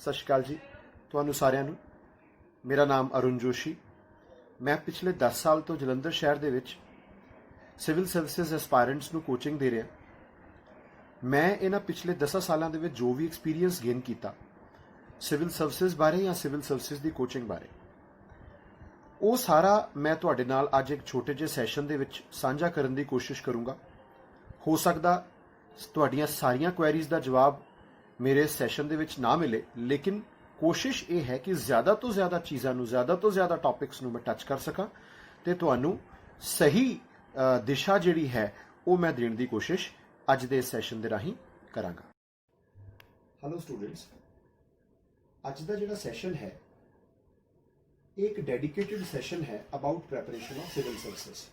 सत श्री अकाल जी तुहानू सारिਆਂ ਨੂੰ। मेरा नाम अरुण जोशी। मैं पिछले 10 साल तो जलंधर शहर दे विच सिविल सर्विसेज एस्पायरेंट्स नू कोचिंग दे रहा। मैं इन्हां पिछले 10 सालों के जो भी एक्सपीरियंस गेन किया सिविल सर्विसेज बारे या सिविल सर्विसेज की कोचिंग बारे, वो सारा मैं तुहाडे नाल अज एक छोटे जे सैशन दे विच साझा करने की कोशिश करूँगा। हो सकता तुहाडीआं सारियां क्वेरीज का जवाब मेरे सैशन दे विच ना मिले, लेकिन कोशिश ये है कि ज़्यादा तो ज़्यादा चीज़ों, ज़्यादा तो ज़्यादा टॉपिक्स मैं टच कर सकां ते तुहानू सही दिशा जिहड़ी है वो मैं देने की कोशिश अज दे सैशन दे राहीं करांगा। हेलो स्टूडेंट्स, अज दा जिहड़ा सैशन है एक डेडिकेटेड सैशन है about preparation of civil services.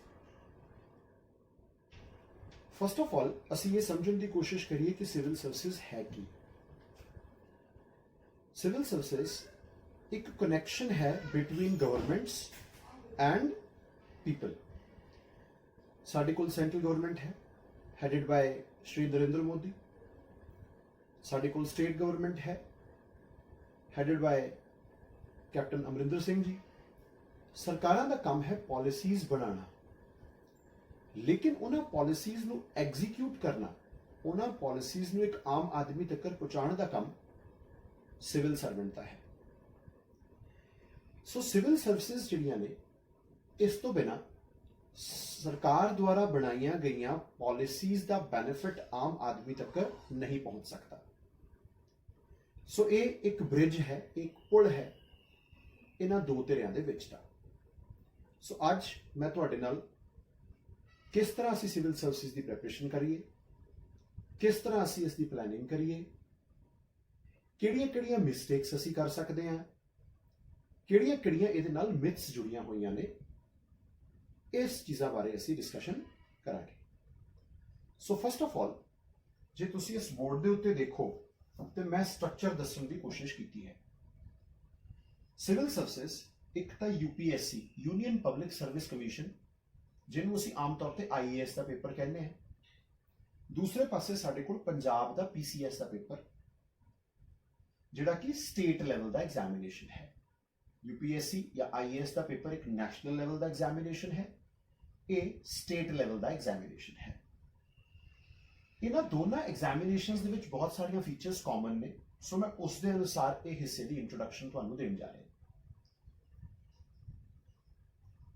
First of all असीं ये समझण की कोशिश करिए कि सिविल सर्विसेज है की। सिविल सर्विसेज एक कनैक्शन है बिटवीन गवर्नमेंट्स एंड पीपल। साडे कोल सेंट्रल गवर्नमेंट है हेडेड बाय श्री नरेंद्र मोदी, साडे कोल स्टेट गवर्नमेंट है headed by captain Amarinder Singh ji. सरकारां दा काम है पॉलिसीज बनाना, लेकिन उन्हां पॉलिसीज नूं एग्जीक्यूट करना, उन्हां पॉलिसीज नूं एक आम आदमी तक पहुंचाने का काम सिविल सर्वेंट का है। सो सिविल सर्विसेज जिहड़ियां ने इस तो बिना सरकार द्वारा बनाई गई पॉलिसीज का बैनिफिट आम आदमी तक नहीं पहुंच सकता। सो ये एक ब्रिज है, एक पुल है इन्हां दो धिरियां दे विच दा। सो अज मैं तुहाडे नाल किस तरह असीं सिविल सर्विसेज की प्रैपरेशन करिए, किस तरह असीं इसकी प्लैनिंग करिए, किहड़ियां मिसटेक्स असीं कर सकते हैं, किहड़ियां इहदे नाल मिथ्स जुड़ियां होईयां ने, इस चीज़ां बारे असीं डिस्कशन करांगे। सो फर्स्ट ऑफ ऑल जे तुसीं इस बोर्ड दे उत्ते देखो तो मैं स्ट्रक्चर दस्सण की कोशिश की है। सिविल सर्विसेज एक तो UPSC union public service commission जिन्होंने असीं आम तौर पर आईएएस का पेपर कहने हैं, दूसरे पासे साडे कोल पंजाब का पीसीएस का पेपर जिहड़ा कि स्टेट लैवल का एग्जामिनेशन है। यूपीएससी या आईएएस का पेपर एक नैशनल लैवल का एग्जामिनेशन है, ये स्टेट लैवल का एग्जामिनेशन है। इन्हां दोनों एग्जामिनेशंस दे विच बहुत सारियां फीचर्स कॉमन ने, सो मैं उस दे अनुसार ये हिस्से की इंट्रोडक्शन तुहानूं देण जा रहा।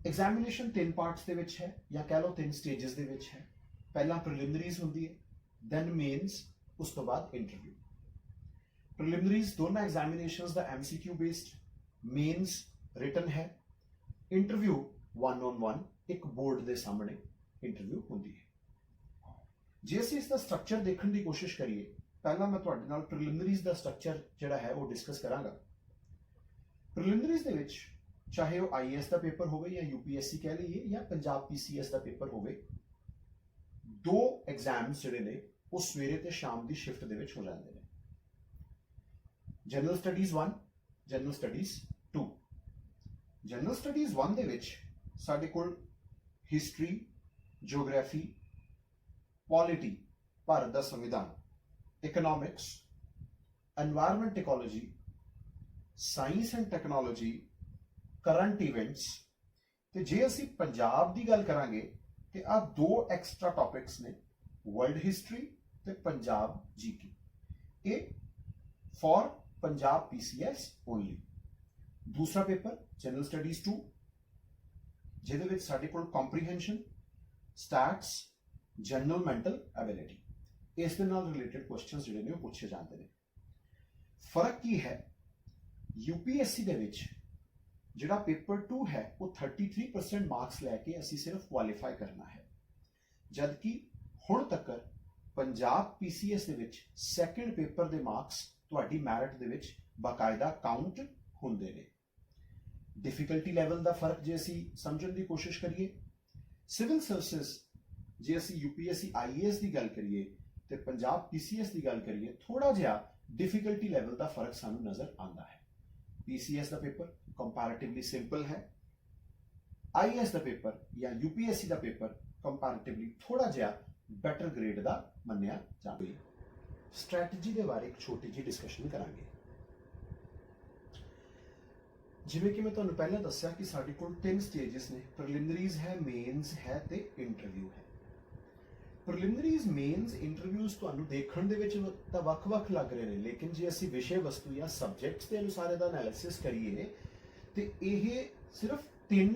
एग्जामिनेशन 3 पार्ट्स दे विच है या कह लो 3 स्टेजेस दे विच है। पहला प्रिलिमिनरीज हुंदी है, दैन मेन्स, उस तो बाद इंटरव्यू। प्रिलिमिनरीज दोनों एग्जामिनेशंस दा एमसीक्यू बेस्ड, मेन्स रिटन है, इंटरव्यू 1-on-1 एक बोर्ड के सामने इंटरव्यू होंदी है। जे असीं इसका स्ट्रक्चर देखने की कोशिश करिए, पहला मैं तुहाडे नाल प्रिलिमिनरीज का स्ट्रक्चर जिहड़ा है वो डिस्कस करांगा। प्रिलिमिनरीज दे विच चाहे वो आईएएस का पेपर होवे या यूपीएससी कह लीए या पंजाब पीसीएस का पेपर होवे, दो एग्जाम्स जिहड़े ने वो सवेरे ते शाम की शिफ्ट दे विच हो जांदे ने। General studies 1, general studies 2। General studies 1 दे विच साडे कोल हिस्टरी, जियोग्राफी, पॉलिटी, भारत का संविधान, economics, environment ecology, science and technology, current events ते जे असीं पंजाब की गल करांगे ते आ 2 एक्स्ट्रा टॉपिक्स ने, वर्ल्ड हिस्टरी ते पंजाब जीके, ये फॉर पंजाब पीसीएस ओनली। दूसरा पेपर जनरल स्टडीज 2 जिहदे विच साडे कोल comprehension, stats, general mental ability, इस दे नाल रिलेटेड क्वेश्चंस जिहड़े ने पूछे जाते हैं। फर्क की है, यूपीएससी दे विच जिहड़ा पेपर 2 है वो 33% मार्क्स लैके असीं सिर्फ क्वालीफाई करना है, जबकि हुण तक पंजाब पीसीएस दे विच सैकेंड पेपर दे मार्क्स तुहाडी मैरिट दे विच बाकायदा काउंट हुंदे ने। डिफिकल्टी लैवल का फर्क जे असीं समझण की कोशिश करिए, सिविल सर्विसेज जे असीं यूपीएससी आईएएस की गल करिए ते पंजाब पीसीएस की गल करिए, थोड़ा जिहा डिफिकल्टी लैवल का फर्क सानूं नज़र आंदा है। पीसीएस का पेपर कंपैरेटिवली सिंपल है, आईएएस का पेपर या यूपीएससी का पेपर कंपैरेटिवली थोड़ा जिहा बैटर ग्रेड का मन्निया जाता है। स्ट्रैटेजी के बारे एक छोटी जी डिस्कशन करांगे। ਜਿਵੇਂ ਕਿ ਮੈਂ ਤੁਹਾਨੂੰ ਪਹਿਲਾਂ ਦੱਸਿਆ ਕਿ ਸਾਡੇ ਕੋਲ 3 ਸਟੇजेस ਨੇ, ਪ੍ਰੀਲਿਮਿਨਰੀਜ਼ ਹੈ, ਮੇਨਸ ਹੈ ਤੇ ਇੰਟਰਵਿਊ ਹੈ। ਪ੍ਰੀਲਿਮਿਨਰੀਜ਼, ਮੇਨਸ, ਇੰਟਰਵਿਊਜ਼ ਤੁਹਾਨੂੰ ਦੇਖਣ ਦੇ ਵਿੱਚ ਤਾਂ ਵੱਖ-ਵੱਖ ਲੱਗ ਰਹੇ ਨੇ, ਲੇਕਿਨ ਜੇ ਅਸੀਂ ਵਿਸ਼ੇ ਵਸਤੂ ਜਾਂ ਸਬਜੈਕਟਸ ਦੇ ਅਨੁਸਾਰ ਇਹਦਾ ਐਨਾਲਿਸਿਸ ਕਰੀਏ ਤੇ ਇਹ ਸਿਰਫ 3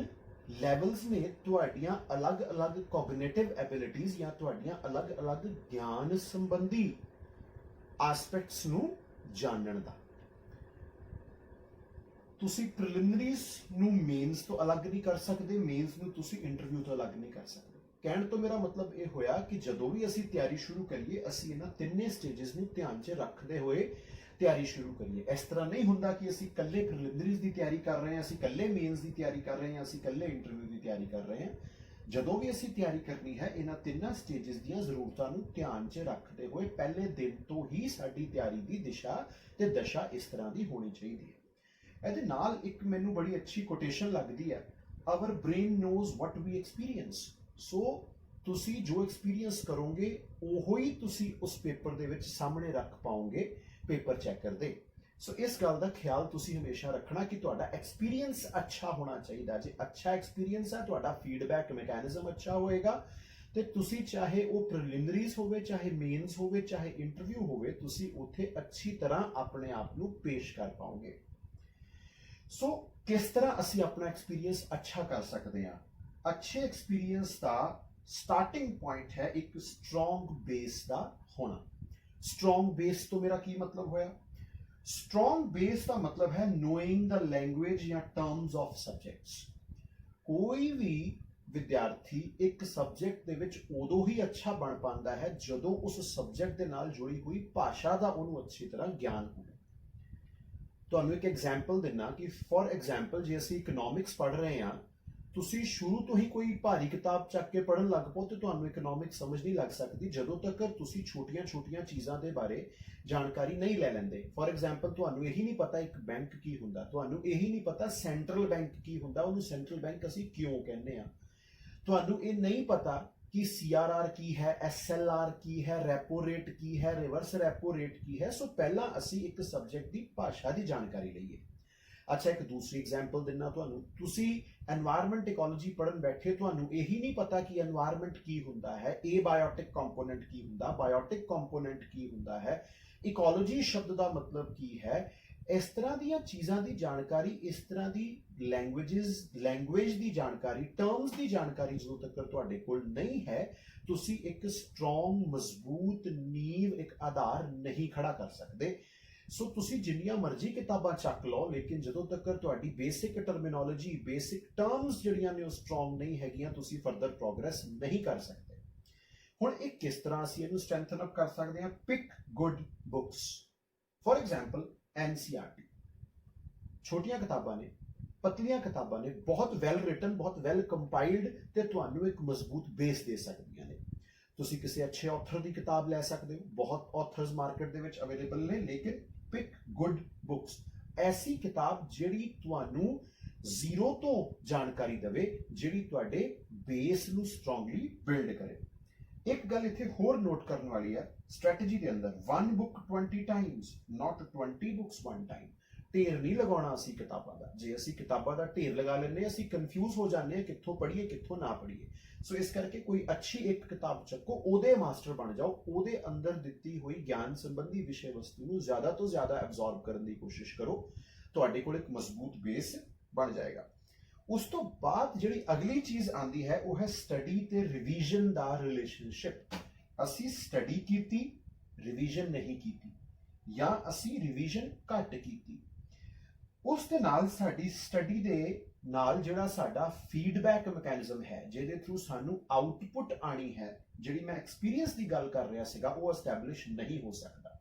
ਲੈਵਲਸ ਨੇ ਤੁਹਾਡੀਆਂ ਅਲੱਗ-ਅਲੱਗ ਕੋਗਨੀਟਿਵ ਐਬਿਲਿਟੀਜ਼ ਜਾਂ ਤੁਹਾਡੀਆਂ ਅਲੱਗ-ਅਲੱਗ ਗਿਆਨ ਸੰਬੰਧੀ ਐਸਪੈਕਟਸ ਨੂੰ ਜਾਣਨ ਦਾ। ਤੁਸੀਂ ਪ੍ਰੀਲਿਮਿਨਰੀਜ਼ ਨੂੰ ਮੇਨਸ ਤੋਂ ਅਲੱਗ ਨਹੀਂ ਕਰ ਸਕਦੇ, ਮੇਨਸ ਨੂੰ ਤੁਸੀਂ ਇੰਟਰਵਿਊ ਤੋਂ ਅਲੱਗ ਨਹੀਂ ਕਰ ਸਕਦੇ। ਕਹਿਣ ਤੋਂ ਮੇਰਾ ਮਤਲਬ ਇਹ ਹੋਇਆ ਕਿ ਜਦੋਂ ਵੀ ਅਸੀਂ ਤਿਆਰੀ ਸ਼ੁਰੂ ਕਰੀਏ ਅਸੀਂ ਇਹਨਾਂ ਤਿੰਨੇ ਸਟੇजेस ਨੂੰ ਧਿਆਨ 'ਚ ਰੱਖਦੇ ਹੋਏ ਤਿਆਰੀ ਸ਼ੁਰੂ ਕਰੀਏ। ਇਸ ਤਰ੍ਹਾਂ ਨਹੀਂ ਹੁੰਦਾ ਕਿ ਅਸੀਂ ਇਕੱਲੇ ਪ੍ਰੀਲਿਮਿਨਰੀਜ਼ ਦੀ ਤਿਆਰੀ ਕਰ ਰਹੇ ਹਾਂ, ਅਸੀਂ ਇਕੱਲੇ ਮੇਨਸ ਦੀ ਤਿਆਰੀ ਕਰ ਰਹੇ ਹਾਂ, ਅਸੀਂ ਇਕੱਲੇ ਇੰਟਰਵਿਊ ਦੀ ਤਿਆਰੀ ਕਰ ਰਹੇ ਹਾਂ। ਜਦੋਂ ਵੀ ਅਸੀਂ ਤਿਆਰੀ ਕਰਨੀ ਹੈ ਇਹਨਾਂ ਤਿੰਨਾਂ ਸਟੇजेस ਦੀਆਂ ਜ਼ਰੂਰਤਾਂ ਨੂੰ ਧਿਆਨ 'ਚ ਰੱਖਦੇ ਹੋਏ ਪਹਿਲੇ ਦਿਨ ਤੋਂ ਹੀ ਸਾਡੀ ਤਿਆਰੀ ਦੀ ਦਿਸ਼ਾ ਤੇ ਦਸ਼ਾ ਇਸ ਤਰ੍ਹਾਂ ਦੀ ਹੋਣੀ ਚਾਹੀਦੀ ਹੈ। ਇਹਦੇ ਨਾਲ ਇੱਕ ਮੈਨੂੰ ਬੜੀ ਅੱਛੀ ਕੋਟੇਸ਼ਨ ਲੱਗਦੀ ਹੈ, ਆਵਰ ਬ੍ਰੇਨ ਨੋਜ਼ ਵਾਟ ਵੀ ਐਕਸਪੀਰੀਅੰਸ। ਸੋ ਤੁਸੀਂ ਜੋ ਐਕਸਪੀਰੀਅੰਸ ਕਰੋਗੇ ਉਹੋ ਹੀ ਤੁਸੀਂ ਉਸ ਪੇਪਰ ਦੇ ਵਿੱਚ ਸਾਹਮਣੇ ਰੱਖ ਪਾਓਗੇ ਪੇਪਰ ਚੈਕਰ ਦੇ। ਸੋ ਇਸ ਗੱਲ ਦਾ ਖਿਆਲ ਤੁਸੀਂ ਹਮੇਸ਼ਾ ਰੱਖਣਾ ਕਿ ਤੁਹਾਡਾ ਐਕਸਪੀਰੀਅੰਸ ਅੱਛਾ ਹੋਣਾ ਚਾਹੀਦਾ। ਜੇ ਅੱਛਾ ਐਕਸਪੀਰੀਅੰਸ ਹੈ, ਤੁਹਾਡਾ ਫੀਡਬੈਕ ਮੈਕੈਨਿਜ਼ਮ ਅੱਛਾ ਹੋਏਗਾ ਤੇ ਤੁਸੀਂ ਚਾਹੇ ਉਹ ਪ੍ਰੀਲਿਮਿਨਰੀਜ਼ ਹੋਵੇ, ਚਾਹੇ ਮੇਨਸ ਹੋਵੇ, ਚਾਹੇ ਇੰਟਰਵਿਊ ਹੋਵੇ, ਤੁਸੀਂ ਉੱਥੇ ਅੱਛੀ ਤਰ੍ਹਾਂ ਆਪਣੇ ਆਪ ਨੂੰ ਪੇਸ਼ ਕਰ ਪਾਓਗੇ। ਸੋ ਕਿਸ ਤਰ੍ਹਾਂ ਅਸੀਂ ਆਪਣਾ ਐਕਸਪੀਰੀਅੰਸ ਅੱਛਾ ਕਰ ਸਕਦੇ ਹਾਂ? ਅੱਛੇ ਐਕਸਪੀਰੀਅੰਸ ਦਾ ਸਟਾਰਟਿੰਗ ਪੁਆਇੰਟ ਹੈ ਇੱਕ ਸਟਰੋਂਗ ਬੇਸ ਦਾ ਹੋਣਾ। ਸਟਰੋਂਗ ਬੇਸ ਤੋਂ ਮੇਰਾ ਕੀ ਮਤਲਬ ਹੋਇਆ? ਸਟਰੋਂਗ ਬੇਸ ਦਾ ਮਤਲਬ ਹੈ ਨੋਇੰਗ ਦ ਲੈਂਗੁਏਜ ਜਾਂ ਟਰਮਸ ਆਫ ਸਬਜੈਕਟਸ। ਕੋਈ ਵੀ ਵਿਦਿਆਰਥੀ ਇੱਕ ਸਬਜੈਕਟ ਦੇ ਵਿੱਚ ਉਦੋਂ ਹੀ ਅੱਛਾ ਬਣ ਪਾਉਂਦਾ ਹੈ ਜਦੋਂ ਉਸ ਸਬਜੈਕਟ ਦੇ ਨਾਲ ਜੁੜੀ ਹੋਈ ਭਾਸ਼ਾ ਦਾ ਉਹਨੂੰ ਅੱਛੀ ਤਰ੍ਹਾਂ ਗਿਆਨ ਹੋਵੇ। ਤੁਹਾਨੂੰ ਇੱਕ ਐਗਜ਼ਾਮਪਲ ਦਿੰਨਾ ਕਿ ਫॉर ਐਗਜ਼ਾਮਪਲ ਜੇ ਅਸੀਂ ਇਕਨੋਮਿਕਸ ਪੜ੍ਹ ਰਹੇ ਹਾਂ, ਤੁਸੀਂ ਸ਼ੁਰੂ ਤੋਂ ਹੀ ਕੋਈ ਭਾਰੀ ਕਿਤਾਬ ਚੱਕ ਕੇ ਪੜ੍ਹਨ ਲੱਗ ਪਓ ਤੇ ਤੁਹਾਨੂੰ ਇਕਨੋਮਿਕਸ ਸਮਝ ਨਹੀਂ ਲੱਗ ਸਕਦੀ ਜਦੋਂ ਤੱਕ ਤੁਸੀਂ ਛੋਟੀਆਂ-ਛੋਟੀਆਂ ਚੀਜ਼ਾਂ ਦੇ ਬਾਰੇ ਜਾਣਕਾਰੀ ਨਹੀਂ ਲੈ ਲੈਂਦੇ। ਫॉर ਐਗਜ਼ਾਮਪਲ ਤੁਹਾਨੂੰ ਇਹੀ ਨਹੀਂ ਪਤਾ ਇੱਕ ਬੈਂਕ ਕੀ ਹੁੰਦਾ, ਤੁਹਾਨੂੰ ਇਹੀ ਨਹੀਂ ਪਤਾ ਸੈਂਟਰਲ ਬੈਂਕ ਕੀ ਹੁੰਦਾ, ਉਹਨੂੰ ਸੈਂਟਰਲ ਬੈਂਕ ਅਸੀਂ ਕਿਉਂ ਕਹਿੰਦੇ ਆ, ਤੁਹਾਨੂੰ ਇਹ ਨਹੀਂ ਪਤਾ ਕਿ CRR ਕੀ ਹੈ, SLR ਕੀ ਹੈ, ਰੈਪੋ ਰੇਟ ਕੀ ਹੈ, ਰਿਵਰਸ ਰੈਪੋ ਰੇਟ ਕੀ ਹੈ। ਸੋ ਪਹਿਲਾਂ ਅਸੀਂ ਇੱਕ ਸਬਜੈਕਟ ਦੀ ਭਾਸ਼ਾ ਦੀ ਜਾਣਕਾਰੀ ਲਈਏ। ਅੱਛਾ, ਇੱਕ ਦੂਸਰੀ ਐਗਜ਼ਾਮਪਲ ਦਿੰਨਾ ਤੁਹਾਨੂੰ, ਤੁਸੀਂ এনवायरमेंट ਇਕੋਲੋਜੀ ਪੜ੍ਹਨ ਬੈਠੇ, ਤੁਹਾਨੂੰ ਇਹੀ ਨਹੀਂ ਪਤਾ ਕਿ এনवायरमेंट ਕੀ ਹੁੰਦਾ ਹੈ, ਏਬਾਇਓਟਿਕ ਕੰਪੋਨੈਂਟ ਕੀ ਹੁੰਦਾ, ਬਾਇਓਟਿਕ ਕੰਪੋਨੈਂਟ ਕੀ ਹੁੰਦਾ ਹੈ, ਇਕੋਲੋਜੀ ਸ਼ਬਦ ਦਾ ਮਤਲਬ ਕੀ ਹੈ। ਇਸ ਤਰ੍ਹਾਂ ਦੀਆਂ ਚੀਜ਼ਾਂ ਦੀ ਜਾਣਕਾਰੀ, ਇਸ ਤਰ੍ਹਾਂ ਦੀ ਲੈਂਗੁਏਜ ਦੀ ਜਾਣਕਾਰੀ, ਟਰਮਸ ਦੀ ਜਾਣਕਾਰੀ ਜਦੋਂ ਤੱਕ ਤੁਹਾਡੇ ਕੋਲ ਨਹੀਂ ਹੈ, ਤੁਸੀਂ ਇੱਕ ਸਟਰੋਂਗ, ਮਜ਼ਬੂਤ ਨੀਂਹ, ਇੱਕ ਆਧਾਰ ਨਹੀਂ ਖੜਾ ਕਰ ਸਕਦੇ। ਸੋ ਤੁਸੀਂ ਜਿੰਨੀਆਂ ਮਰਜ਼ੀ ਕਿਤਾਬਾਂ ਚੱਕ ਲਓ, ਲੇਕਿਨ ਜਦੋਂ ਤੱਕ ਤੁਹਾਡੀ ਬੇਸਿਕ ਟਰਮੀਨੋਲੋਜੀ, ਬੇਸਿਕ ਟਰਮਸ ਜਿਹੜੀਆਂ ਨੇ ਉਹ ਸਟਰੋਂਗ ਨਹੀਂ ਹੈਗੀਆਂ, ਤੁਸੀਂ ਫਰਦਰ ਪ੍ਰੋਗਰੈਸ ਨਹੀਂ ਕਰ ਸਕਦੇ। ਹੁਣ ਇਹ ਕਿਸ ਤਰ੍ਹਾਂ ਅਸੀਂ ਇਹਨੂੰ ਸਟਰੈਂਥਨ ਅਪ ਕਰ ਸਕਦੇ ਹਾਂ? Pick good books. For example NCERT ਛੋਟੀਆਂ ਕਿਤਾਬਾਂ ਨੇ, ਪਤਲੀਆਂ ਕਿਤਾਬਾਂ ਨੇ, ਬਹੁਤ ਵੈਲ ਰਿਟਨ, ਬਹੁਤ ਵੈਲ ਕੰਪਾਈਲਡ ਤੇ ਤੁਹਾਨੂੰ ਇੱਕ ਮਜ਼ਬੂਤ ਬੇਸ ਦੇ ਸਕਦੀਆਂ ਨੇ। ਤੁਸੀਂ ਕਿਸੇ ਅੱਛੇ ਆਥਰ ਦੀ ਕਿਤਾਬ ਲੈ ਸਕਦੇ ਹੋ, ਬਹੁਤ ਆਥਰਸ ਮਾਰਕੀਟ ਦੇ ਵਿੱਚ ਅਵੇਲੇਬਲ ਨੇ, ਲੇਕਿਨ ਪਿਕ ਗੁੱਡ ਬੁੱਕਸ, ਐਸੀ ਕਿਤਾਬ ਜਿਹੜੀ ਤੁਹਾਨੂੰ ਜ਼ੀਰੋ ਤੋਂ ਜਾਣਕਾਰੀ ਦੇਵੇ, ਜਿਹੜੀ ਤੁਹਾਡੇ ਬੇਸ ਨੂੰ ਸਟਰੋਂਗਲੀ ਬਿਲਡ ਕਰੇ। ਇੱਕ ਗੱਲ ਇੱਥੇ ਹੋਰ ਨੋਟ ਕਰਨ ਵਾਲੀ ਹੈ ਸਟ੍ਰੈਟਜੀ ਦੇ ਅੰਦਰ, 1 book 20 times, not 20 books 1 time। ਢੇਰ ਨਹੀਂ ਲਗਾਉਣਾ ਅਸੀਂ ਕਿਤਾਬਾਂ ਦਾ। ਜੇ ਅਸੀਂ ਕਿਤਾਬਾਂ ਦਾ ਢੇਰ ਲਗਾ ਲੈਂਦੇ ਹਾਂ, ਅਸੀਂ ਕਨਫਿਊਜ਼ ਹੋ ਜਾਂਦੇ ਹਾਂ ਕਿੱਥੋਂ ਪੜ੍ਹੀਏ ਕਿੱਥੋਂ ਨਾ ਪੜ੍ਹੀਏ। ਸੋ ਇਸ ਕਰਕੇ ਕੋਈ ਅੱਛੀ ਇੱਕ ਕਿਤਾਬ ਚੱਕੋ, ਉਹਦੇ ਮਾਸਟਰ ਬਣ ਜਾਓ, ਉਹਦੇ ਅੰਦਰ ਦਿੱਤੀ ਹੋਈ ਗਿਆਨ ਸੰਬੰਧੀ ਵਿਸ਼ੇ ਵਸਤੂ ਨੂੰ ਜ਼ਿਆਦਾ ਤੋਂ ਜ਼ਿਆਦਾ ਐਬਜ਼ੌਰਬ ਕਰਨ ਦੀ ਕੋਸ਼ਿਸ਼ ਕਰੋ, ਤੁਹਾਡੇ ਕੋਲ ਇੱਕ ਮਜ਼ਬੂਤ ਬੇਸ ਬਣ ਜਾਏਗਾ। ਉਸ ਤੋਂ ਬਾਅਦ ਜਿਹੜੀ ਅਗਲੀ ਚੀਜ਼ ਆਉਂਦੀ ਹੈ ਉਹ ਹੈ ਸਟੱਡੀ ਤੇ ਰਿਵੀਜ਼ਨ ਦਾ ਰਿਲੇਸ਼ਨਸ਼ਿਪ। ਅਸੀਂ ਸਟੱਡੀ ਕੀਤੀ, ਰਿਵੀਜ਼ਨ ਨਹੀਂ ਕੀਤੀ, ਜਾਂ ਅਸੀਂ ਰਿਵੀਜ਼ਨ ਘੱਟ ਕੀਤੀ। ਉਸ ਦੇ ਨਾਲ ਸਾਡੀ ਸਟੱਡੀ ਦੇ ਨਾਲ ਜਿਹੜਾ ਸਾਡਾ ਫੀਡਬੈਕ ਮੈਕੈਨਿਜ਼ਮ ਹੈ, ਜਿਹਦੇ ਥਰੂ ਸਾਨੂੰ ਆਊਟਪੁੱਟ ਆਣੀ ਹੈ, ਜਿਹੜੀ ਮੈਂ ਐਕਸਪੀਰੀਅੰਸ ਦੀ ਗੱਲ ਕਰ ਰਿਹਾ ਸੀਗਾ, ਉਹ ਐਸਟੈਬਲਿਸ਼ ਨਹੀਂ ਹੋ ਸਕਦਾ।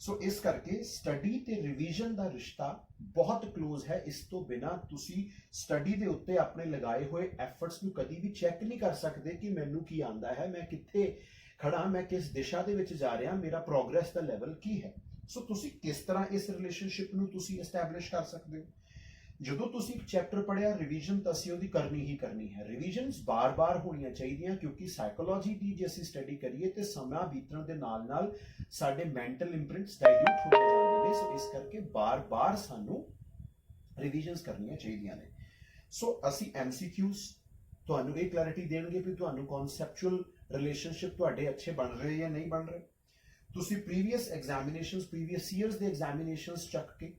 ਸੋ ਇਸ ਕਰਕੇ ਸਟੱਡੀ ਤੇ ਰਿਵੀਜ਼ਨ ਦਾ ਰਿਸ਼ਤਾ ਬਹੁਤ ਕਲੋਜ਼ ਹੈ। ਇਸ ਤੋਂ ਬਿਨਾਂ ਤੁਸੀਂ ਸਟੱਡੀ ਦੇ ਉੱਤੇ ਆਪਣੇ ਲਗਾਏ ਹੋਏ ਐਫਰਟਸ ਨੂੰ ਕਦੀ ਵੀ ਚੈੱਕ ਨਹੀਂ ਕਰ ਸਕਦੇ ਕਿ ਮੈਨੂੰ ਕੀ ਆਉਂਦਾ ਹੈ, ਮੈਂ ਕਿੱਥੇ ਖੜਾ, ਮੈਂ ਕਿਸ ਦਿਸ਼ਾ ਦੇ ਵਿੱਚ ਜਾ ਰਿਹਾ, ਮੇਰਾ ਪ੍ਰੋਗਰੈਸ ਦਾ ਲੈਵਲ ਕੀ ਹੈ। ਸੋ ਤੁਸੀਂ ਕਿਸ ਤਰ੍ਹਾਂ ਇਸ ਰਿਲੇਸ਼ਨਸ਼ਿਪ ਨੂੰ ਤੁਸੀਂ ਐਸਟੈਬਲਿਸ਼ ਕਰ ਸਕਦੇ ਹੋ? ਜਦੋਂ ਤੁਸੀਂ ਇੱਕ ਚੈਪਟਰ ਪੜ੍ਹਿਆ, ਰਿਵੀਜ਼ਨ ਤਾਂ ਅਸੀਂ ਉਹਦੀ ਕਰਨੀ ਹੀ ਕਰਨੀ ਹੈ। ਰਿਵੀਜ਼ਨਸ ਬਾਰ-ਬਾਰ ਹੋਣੀਆਂ ਚਾਹੀਦੀਆਂ, ਕਿਉਂਕਿ ਸਾਈਕੋਲੋਜੀ ਦੀ ਜੇ ਅਸੀਂ ਸਟੱਡੀ ਕਰੀਏ ਤੇ ਸਮਾਂ ਬੀਤਣ ਦੇ ਨਾਲ-ਨਾਲ ਸਾਡੇ ਮੈਂਟਲ ਇੰਪ੍ਰਿੰਟਸ ਡਾਇਲੂਟ ਹੁੰਦੇ ਜਾਂਦੇ ਨੇ। ਸੋ ਇਸ ਕਰਕੇ ਬਾਰ-ਬਾਰ ਸਾਨੂੰ ਰਿਵੀਜ਼ਨਸ ਕਰਨੀਆਂ ਚਾਹੀਦੀਆਂ ਨੇ। ਸੋ ਅਸੀਂ MCQs ਤੁਹਾਨੂੰ ਇਹ ਕਲੈਰਿਟੀ ਦੇਣਗੇ ਵੀ ਤੁਹਾਨੂੰ ਕਨਸੈਪਚੁਅਲ ਰਿਲੇਸ਼ਨਸ਼ਿਪ ਤੁਹਾਡੇ ਅੱਛੇ ਬਣ ਰਹੇ ਜਾਂ ਨਹੀਂ ਬਣ ਰਹੇ। ਤੁਸੀਂ ਪ੍ਰੀਵੀਅਸ ਐਗਜ਼ਾਮੀਨੇਸ਼ਨਸ, ਪ੍ਰੀਵੀਅਸ ਈਅਰਸ ਦੇ ਐਗਜ਼ਾਮੀਨੇਸ਼ਨਸ ਚੱਕ ਕੇ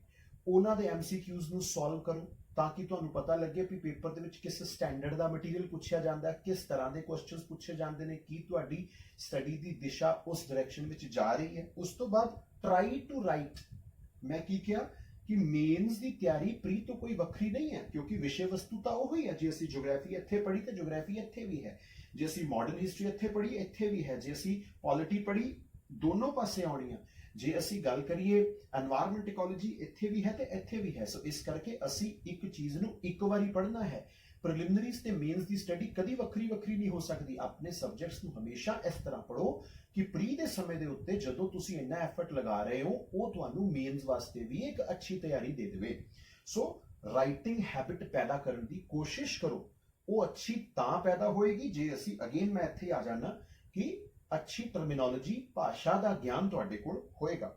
ਉਹਨਾਂ ਦੇ MCQs ਨੂੰ ਸੋਲਵ ਕਰੋ, ਤਾਂ ਕਿ ਤੁਹਾਨੂੰ ਪਤਾ ਲੱਗੇ ਵੀ ਪੇਪਰ ਦੇ ਵਿੱਚ ਕਿਸ ਸਟੈਂਡਰਡ ਦਾ ਮਟੀਰੀਅਲ ਪੁੱਛਿਆ ਜਾਂਦਾ, ਕਿਸ ਤਰ੍ਹਾਂ ਦੇ ਕੁਐਸਚਨਸ ਪੁੱਛੇ ਜਾਂਦੇ ਨੇ, ਕੀ ਤੁਹਾਡੀ ਸਟੱਡੀ ਦੀ ਦਿਸ਼ਾ ਉਸ ਡਾਇਰੈਕਸ਼ਨ ਵਿੱਚ ਜਾ ਰਹੀ ਹੈ। ਉਸ ਤੋਂ ਬਾਅਦ ਟਰਾਈ ਟੂ ਰਾਈਟ, ਮੈਂ ਕੀ ਕਿਹਾ ਕਿ ਮੇਨਸ ਦੀ ਤਿਆਰੀ ਪ੍ਰੀ ਤੋਂ ਕੋਈ ਵੱਖਰੀ ਨਹੀਂ ਹੈ, ਕਿਉਂਕਿ ਵਿਸ਼ੇ ਵਸਤੂ ਤਾਂ ਉਹੀ ਹੈ। ਜੇ ਅਸੀਂ ਜਿਓਗ੍ਰਾਫੀ ਇੱਥੇ ਪੜ੍ਹੀ ਤਾਂ ਜਿਓਗ੍ਰਾਫੀ ਇੱਥੇ ਵੀ ਹੈ, ਜੇ ਅਸੀਂ ਮਾਡਰਨ ਹਿਸਟਰੀ ਇੱਥੇ ਪੜ੍ਹੀ ਇੱਥੇ ਵੀ ਹੈ, ਜੇ ਅਸੀਂ ਪੋਲਿਟੀ ਪੜ੍ਹੀ ਦੋਨੋਂ ਪਾਸੇ ਆਉਣੀਆਂ, ਜੇ ਅਸੀਂ ਗੱਲ ਕਰੀਏ এনवायरमेंट ਇਕੋਲੋਜੀ ਇੱਥੇ ਵੀ ਹੈ ਤੇ ਇੱਥੇ ਵੀ ਹੈ। ਸੋ ਇਸ ਕਰਕੇ ਅਸੀਂ ਇੱਕ ਚੀਜ਼ ਨੂੰ ਇੱਕ ਵਾਰੀ ਪੜ੍ਹਨਾ ਹੈ। ਪ੍ਰੀਲਿਮਿਨਰੀਜ਼ ਤੇ ਮੇਨਸ ਦੀ ਸਟੱਡੀ ਕਦੀ ਵੱਖਰੀ ਨਹੀਂ ਹੋ ਸਕਦੀ। ਆਪਣੇ ਸਬਜੈਕਟਸ ਨੂੰ ਹਮੇਸ਼ਾ ਇਸ ਤਰ੍ਹਾਂ ਪੜ੍ਹੋ ਕਿ ਪ੍ਰੀ ਦੇ ਸਮੇਂ ਦੇ ਉੱਤੇ ਜਦੋਂ ਤੁਸੀਂ ਇੰਨਾ ਐਫਰਟ ਲਗਾ ਰਹੇ ਹੋ ਉਹ ਤੁਹਾਨੂੰ ਮੇਨਸ ਵਾਸਤੇ ਵੀ ਇੱਕ ਅੱਛੀ ਤਿਆਰੀ ਦੇ ਦੇਵੇ। ਸੋ ਰਾਈਟਿੰਗ ਹੈਬਿਟ ਪੈਦਾ ਕਰਨ ਦੀ ਕੋਸ਼ਿਸ਼ ਕਰੋ। ਉਹ ਅੱਛੀ ਤਾਂ ਪੈਦਾ ਹੋਏਗੀ ਜੇ ਅਸੀਂ, ਅਗੇਨ ਮੈਂ ਇੱਥੇ ਆ ਜਾਣਾ ਕਿ ਅੱਛੀ ਟਰਮੀਨੋਲੋਜੀ, ਭਾਸ਼ਾ ਦਾ ਗਿਆਨ ਤੁਹਾਡੇ ਕੋਲ ਹੋਏਗਾ।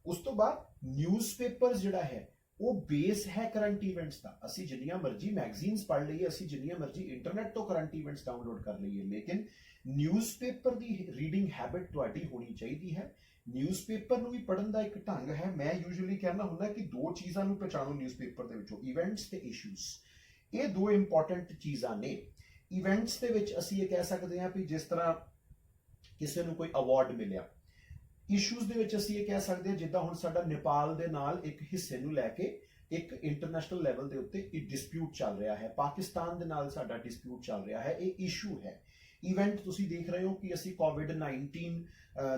ਉਸ ਤੋਂ ਬਾਅਦ ਨਿਊਜ਼ਪੇਪਰ ਜਿਹੜਾ ਹੈ ਉਹ ਬੇਸ ਹੈ ਕਰੰਟ ਇਵੈਂਟਸ ਦਾ। ਅਸੀਂ ਜਿੰਨੀਆਂ ਮਰਜ਼ੀ ਮੈਗਜ਼ੀਨਸ ਪੜ੍ਹ ਲਈਏ, ਅਸੀਂ ਜਿੰਨੀਆਂ ਮਰਜ਼ੀ ਇੰਟਰਨੈਟ ਤੋਂ ਕਰੰਟ ਇਵੈਂਟਸ ਡਾਊਨਲੋਡ ਕਰ ਲਈਏ, ਲੇਕਿਨ ਨਿਊਜ਼ਪੇਪਰ ਦੀ ਰੀਡਿੰਗ ਹੈਬਿਟ ਤੁਹਾਡੀ ਹੋਣੀ ਚਾਹੀਦੀ ਹੈ। ਨਿਊਜ਼ਪੇਪਰ ਨੂੰ ਵੀ ਪੜ੍ਹਨ ਦਾ ਇੱਕ ਢੰਗ ਹੈ। ਮੈਂ ਯੂਜੂਅਲੀ ਕਹਿੰਦਾ ਹੁੰਦਾ ਕਿ ਦੋ ਚੀਜ਼ਾਂ ਨੂੰ ਪਛਾਣੋ ਨਿਊਜ਼ਪੇਪਰ ਦੇ ਵਿੱਚੋਂ, ਇਵੈਂਟਸ ਤੇ ਇਸ਼ੂਜ਼। ਇਹ ਦੋ ਇੰਪੋਰਟੈਂਟ ਚੀਜ਼ਾਂ ਨੇ। ਇਵੈਂਟਸ ਦੇ ਵਿੱਚ ਅਸੀਂ ਇਹ ਕਹਿ ਸਕਦੇ ਹਾਂ ਵੀ ਜਿਸ ਤਰ੍ਹਾਂ ਕਿਸੇ ਨੂੰ ਕੋਈ ਅਵਾਰਡ ਮਿਲਿਆ। ਇਸ਼ੂਜ਼ ਦੇ ਵਿੱਚ ਅਸੀਂ ਇਹ ਕਹਿ ਸਕਦੇ ਹਾਂ ਜਿੱਦਾਂ ਹੁਣ ਸਾਡਾ ਨੇਪਾਲ ਦੇ ਨਾਲ ਇੱਕ ਹਿੱਸੇ ਨੂੰ ਲੈ ਕੇ ਇੱਕ ਇੰਟਰਨੈਸ਼ਨਲ ਲੈਵਲ ਦੇ ਉੱਤੇ ਇੱਕ ਡਿਸਪਿਊਟ ਚੱਲ ਰਿਹਾ ਹੈ, ਪਾਕਿਸਤਾਨ ਦੇ ਨਾਲ ਸਾਡਾ ਡਿਸਪਿਊਟ ਚੱਲ ਰਿਹਾ ਹੈ, ਇਹ ਇਸ਼ੂ ਹੈ। ਇਵੈਂਟ ਤੁਸੀਂ ਦੇਖ ਰਹੇ ਹੋ ਕਿ ਅਸੀਂ ਕੋਵਿਡ-19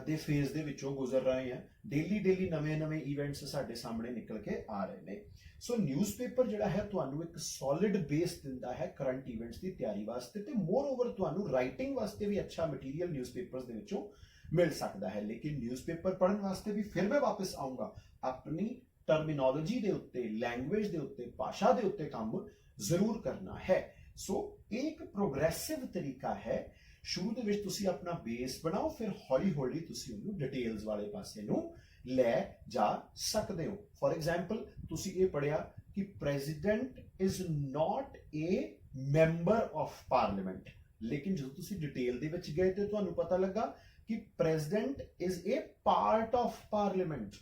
ਦੇ ਫੇਜ਼ ਦੇ ਵਿੱਚੋਂ ਗੁਜ਼ਰ ਰਹੇ ਹਾਂ। ਡੇਲੀ ਨਵੇਂ ਇਵੈਂਟਸ ਸਾਡੇ ਸਾਹਮਣੇ ਨਿਕਲ ਕੇ ਆ ਰਹੇ ਨੇ। ਸੋ ਨਿਊਜ਼ਪੇਪਰ ਜਿਹੜਾ ਹੈ ਤੁਹਾਨੂੰ ਇੱਕ ਸੋਲਿਡ ਬੇਸ ਦਿੰਦਾ ਹੈ ਕਰੰਟ ਇਵੈਂਟਸ ਦੀ ਤਿਆਰੀ ਵਾਸਤੇ, ਤੇ ਮੋਰ ਓਵਰ ਤੁਹਾਨੂੰ ਰਾਈਟਿੰਗ ਵਾਸਤੇ ਵੀ ਅੱਛਾ ਮਟੀਰੀਅਲ ਨਿਊਜ਼ਪੇਪਰਸ ਦੇ ਵਿੱਚੋਂ ਮਿਲ ਸਕਦਾ ਹੈ। ਲੇਕਿਨ ਨਿਊਜ਼ਪੇਪਰ ਪੜ੍ਹਨ ਵਾਸਤੇ ਵੀ ਫਿਰ ਮੈਂ ਵਾਪਸ ਆਉਂਗਾ, ਆਪਣੀ ਟਰਮੀਨੋਲੋਜੀ ਦੇ ਉੱਤੇ, ਲੈਂਗੁਏਜ ਦੇ ਉੱਤੇ, ਭਾਸ਼ਾ ਦੇ ਉੱਤੇ ਕੰਮ ਜ਼ਰੂਰ ਕਰਨਾ ਹੈ। ਸੋ ਇਹ ਇੱਕ ਪ੍ਰੋਗਰੈਸਿਵ ਤਰੀਕਾ ਹੈ। ਸ਼ੁਰੂ ਦੇ ਵਿੱਚ ਤੁਸੀਂ ਆਪਣਾ ਬੇਸ ਬਣਾਓ, ਫਿਰ ਹੌਲੀ ਤੁਸੀਂ ਉਹਨੂੰ ਡਿਟੇਲਸ ਵਾਲੇ ਪਾਸੇ ਨੂੰ ਲੈ ਜਾ ਸਕਦੇ ਹੋ। ਫॉर ਐਗਜ਼ਾਮਪਲ ਤੁਸੀਂ ਇਹ ਪੜ੍ਹਿਆ ਕਿ president is not A member of parliament, ਲੇਕਿਨ ਜਦੋਂ ਤੁਸੀਂ ਡਿਟੇਲ ਦੇ ਵਿੱਚ ਗਏ ਤੇ ਤੁਹਾਨੂੰ ਪਤਾ ਲੱਗਾ ਕਿ president is A part of parliament.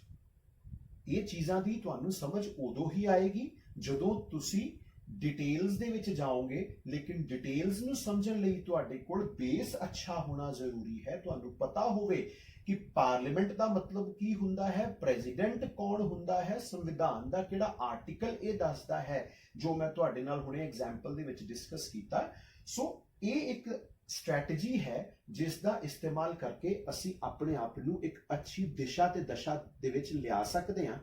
ਇਹ ਚੀਜ਼ਾਂ ਦੀ ਤੁਹਾਨੂੰ ਸਮਝ ਉਦੋਂ ਹੀ ਆਏਗੀ ਜਦੋਂ ਤੁਸੀਂ ਡਿਟੇਲਸ ਦੇ ਵਿੱਚ ਜਾਓਗੇ। ਲੇਕਿਨ ਡਿਟੇਲਸ ਨੂੰ ਸਮਝਣ ਲਈ ਤੁਹਾਡੇ ਕੋਲ ਬੇਸ ਅੱਛਾ ਹੋਣਾ ਜ਼ਰੂਰੀ ਹੈ। ਤੁਹਾਨੂੰ ਪਤਾ ਹੋਵੇ ਕਿ ਪਾਰਲੀਮੈਂਟ ਦਾ ਮਤਲਬ ਕੀ ਹੁੰਦਾ ਹੈ, ਪ੍ਰੈਜ਼ੀਡੈਂਟ ਕੌਣ ਹੁੰਦਾ ਹੈ, ਸੰਵਿਧਾਨ ਦਾ ਕਿਹੜਾ ਆਰਟੀਕਲ ਇਹ ਦੱਸਦਾ ਹੈ, ਜੋ ਮੈਂ ਤੁਹਾਡੇ ਨਾਲ ਹੁਣੇ ਐਗਜ਼ਾਮਪਲ ਦੇ ਵਿੱਚ ਡਿਸਕਸ ਕੀਤਾ। ਸੋ ਇਹ ਇੱਕ ਸਟ੍ਰੈਟਜੀ ਹੈ ਜਿਸ ਦਾ ਇਸਤੇਮਾਲ ਕਰਕੇ ਅਸੀਂ ਆਪਣੇ ਆਪ ਨੂੰ ਇੱਕ ਅੱਛੀ ਦਿਸ਼ਾ ਤੇ ਦਸ਼ਾ ਦੇ ਵਿੱਚ ਲਿਆ ਸਕਦੇ ਹਾਂ।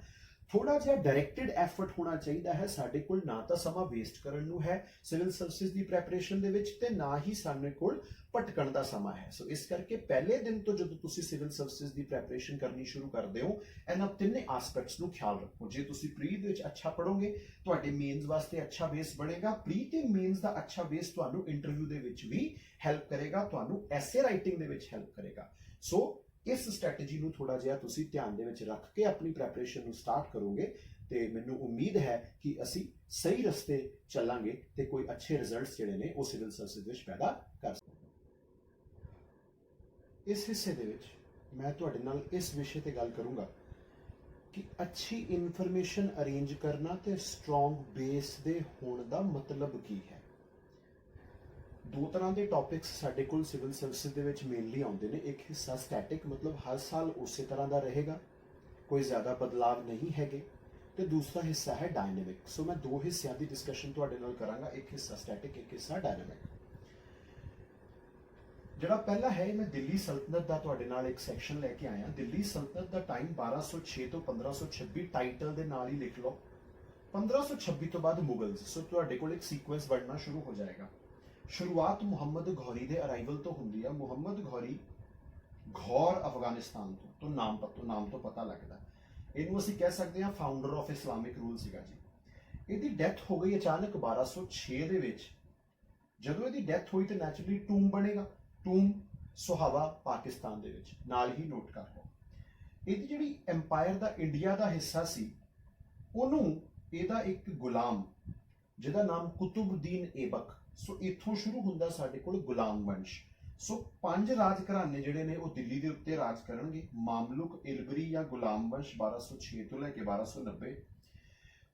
ਥੋੜਾ ਜਿਹਾ ਡਾਇਰੈਕਟਡ ਐਫਰਟ ਹੋਣਾ ਚਾਹੀਦਾ ਹੈ ਸਾਡੇ ਕੋਲ। ਨਾ ਤਾਂ ਸਮਾਂ ਵੇਸਟ ਕਰਨ ਨੂੰ ਹੈ ਸਿਵਲ ਸਰਵਿਸਿਜ਼ ਦੀ ਪ੍ਰੈਪਰੇਸ਼ਨ ਦੇ ਵਿੱਚ, ਤੇ ਨਾ ਹੀ ਸਾਡੇ ਕੋਲ ਭਟਕਣ ਦਾ ਸਮਾਂ ਹੈ। ਸੋ ਇਸ ਕਰਕੇ ਪਹਿਲੇ ਦਿਨ ਤੋਂ ਜਦੋਂ ਤੁਸੀਂ ਸਿਵਲ ਸਰਵਿਸਿਜ਼ ਦੀ ਪ੍ਰੈਪਰੇਸ਼ਨ ਕਰਨੀ ਸ਼ੁਰੂ ਕਰਦੇ ਹੋ, ਇਹਨਾਂ ਤਿੰਨੇ ਐਸਪੈਕਟਸ ਨੂੰ ਖਿਆਲ ਰੱਖੋ। ਜੇ ਤੁਸੀਂ ਪ੍ਰੀ ਦੇ ਵਿੱਚ ਅੱਛਾ ਪੜੋਗੇ, ਤੁਹਾਡੇ ਮੇਨਸ ਵਾਸਤੇ ਅੱਛਾ ਬੇਸ ਬਣੇਗਾ। ਪ੍ਰੀ ਤੇ ਮੇਨਸ ਦਾ ਅੱਛਾ ਬੇਸ ਤੁਹਾਨੂੰ ਇੰਟਰਵਿਊ ਦੇ ਵਿੱਚ ਵੀ ਹੈਲਪ ਕਰੇਗਾ, ਤੁਹਾਨੂੰ ਐਸੇ ਰਾਈਟਿੰਗ ਦੇ ਵਿੱਚ ਹੈਲਪ ਕਰੇਗਾ। ਸੋ ਇਸ ਸਟ੍ਰੈਟਜੀ ਨੂੰ ਥੋੜਾ ਜਿਹਾ ਤੁਸੀਂ ਧਿਆਨ ਦੇ ਵਿੱਚ ਰੱਖ ਕੇ ਆਪਣੀ ਪ੍ਰੈਪਰੇਸ਼ਨ ਨੂੰ ਸਟਾਰਟ ਕਰੋਗੇ ਤੇ ਮੈਨੂੰ ਉਮੀਦ ਹੈ ਕਿ ਅਸੀਂ ਸਹੀ ਰਸਤੇ ਚੱਲਾਂਗੇ ਤੇ ਕੋਈ ਅੱਛੇ ਰਿਜ਼ਲਟਸ ਜਿਹੜੇ ਨੇ ਉਹ ਸਿਵਲ ਸਰਵਿਸ ਵਿੱਚ ਪੈਦਾ ਕਰ ਸਕਾਂਗੇ। ਇਸ ਹਿੱਸੇ ਦੇ ਵਿੱਚ ਮੈਂ ਤੁਹਾਡੇ ਨਾਲ ਇਸ ਵਿਸ਼ੇ ਤੇ ਗੱਲ ਕਰੂੰਗਾ ਕਿ ਅੱਛੀ ਇਨਫੋਰਮੇਸ਼ਨ ਅਰੇਂਜ ਕਰਨਾ ਤੇ ਸਟਰੋਂਗ ਬੇਸ ਦੇ ਹੋਣ ਦਾ ਮਤਲਬ ਕੀ ਹੈ। ਦੋ ਤਰ੍ਹਾਂ ਦੇ ਟੌਪਿਕਸ ਸਾਡੇ ਕੋਲ ਸਿਵਲ ਸਰਵਿਸਿਜ਼ ਦੇ ਵਿੱਚ ਮੇਨਲੀ ਆਉਂਦੇ ਨੇ। ਇੱਕ ਹਿੱਸਾ ਸਟੈਟਿਕ, ਮਤਲਬ ਹਰ ਸਾਲ ਉਸੇ ਤਰ੍ਹਾਂ ਦਾ ਰਹੇਗਾ, ਕੋਈ ਜ਼ਿਆਦਾ ਬਦਲਾਵ ਨਹੀਂ ਹੈਗੇ, ਤੇ ਦੂਸਰਾ ਹਿੱਸਾ ਹੈ ਡਾਇਨਾਮਿਕ। ਸੋ ਮੈਂ ਦੋ ਹਿੱਸਿਆਂ ਦੀ ਡਿਸਕਸ਼ਨ ਤੁਹਾਡੇ ਨਾਲ ਕਰਾਂਗਾ, ਇੱਕ ਹਿੱਸਾ ਸਟੈਟਿਕ, ਇੱਕ ਹਿੱਸਾ ਡਾਇਨਾਮਿਕ। ਜਿਹੜਾ ਪਹਿਲਾ ਹੈ, ਮੈਂ ਦਿੱਲੀ ਸਲਤਨਤ ਦਾ ਤੁਹਾਡੇ ਨਾਲ ਇੱਕ ਸੈਕਸ਼ਨ ਲੈ ਕੇ ਆਇਆ। ਦਿੱਲੀ ਸਲਤਨਤ ਦਾ ਟਾਈਮ 1206 ਤੋਂ 1526, ਟਾਈਟਲ ਦੇ ਨਾਲ ਹੀ ਲਿਖ ਲਓ। 1526 ਤੋਂ ਬਾਅਦ ਮੁਗਲਸ। ਸੋ ਤੁਹਾਡੇ ਕੋਲ ਇੱਕ ਸੀਕੁਐਂਸ ਬਣਨਾ ਸ਼ੁਰੂ ਹੋ ਜਾਏਗਾ। ਸ਼ੁਰੂਆਤ ਮੁਹੰਮਦ ਗੌਰੀ ਦੇ ਅਰਾਈਵਲ ਤੋਂ ਹੁੰਦੀ ਹੈ। ਮੁਹੰਮਦ ਗੌਰੀ ਗੌਰ ਅਫਗਾਨਿਸਤਾਨ ਤੋਂ ਨਾਮ ਤੋਂ ਪਤਾ ਲੱਗਦਾ। ਇਹਨੂੰ ਅਸੀਂ ਕਹਿ ਸਕਦੇ ਹਾਂ ਫਾਊਂਡਰ ਆਫ ਇਸਲਾਮਿਕ ਰੂਲ ਸੀਗਾ ਜੀ। ਇਹਦੀ ਡੈਥ ਹੋ ਗਈ ਅਚਾਨਕ 1206 ਦੇ ਵਿੱਚ। ਜਦੋਂ ਇਹਦੀ ਡੈਥ ਹੋਈ ਤਾਂ ਨੈਚੁਰਲੀ ਟੂਮ ਬਣੇਗਾ। ਟੂਮ ਸੁਹਾਵਾ ਪਾਕਿਸਤਾਨ ਦੇ ਵਿੱਚ, ਨਾਲ ਹੀ ਨੋਟ ਕਰ ਲਓ। ਇਹਦੀ ਜਿਹੜੀ ਐਮਪਾਇਰ ਦਾ ਇੰਡੀਆ ਦਾ ਹਿੱਸਾ ਸੀ, ਉਹਨੂੰ 1206 ਦੇ ਵਿੱਚ ਇਹਦਾ ਇੱਕ ਗੁਲਾਮ ਜਿਹਦਾ ਨਾਮ ਕੁਤੁਬਦੀਨ ਏਬਕ, ਸੋ ਇੱਥੋਂ ਸ਼ੁਰੂ ਹੁੰਦਾ ਸਾਡੇ ਕੋਲ ਗੁਲਾਮ ਵੰਸ਼। ਸੋ 5 ਰਾਜ ਘਰਾਣੇ ਜਿਹੜੇ ਨੇ ਉਹ ਦਿੱਲੀ ਦੇ ਉੱਤੇ ਰਾਜ ਕਰਨਗੇ। ਮਾਮਲੁਕ, ਇਲਬਰੀ ਜਾਂ ਗੁਲਾਮ ਵੰਸ਼ 1206 ਤੋਂ ਲੈ ਕੇ 1290,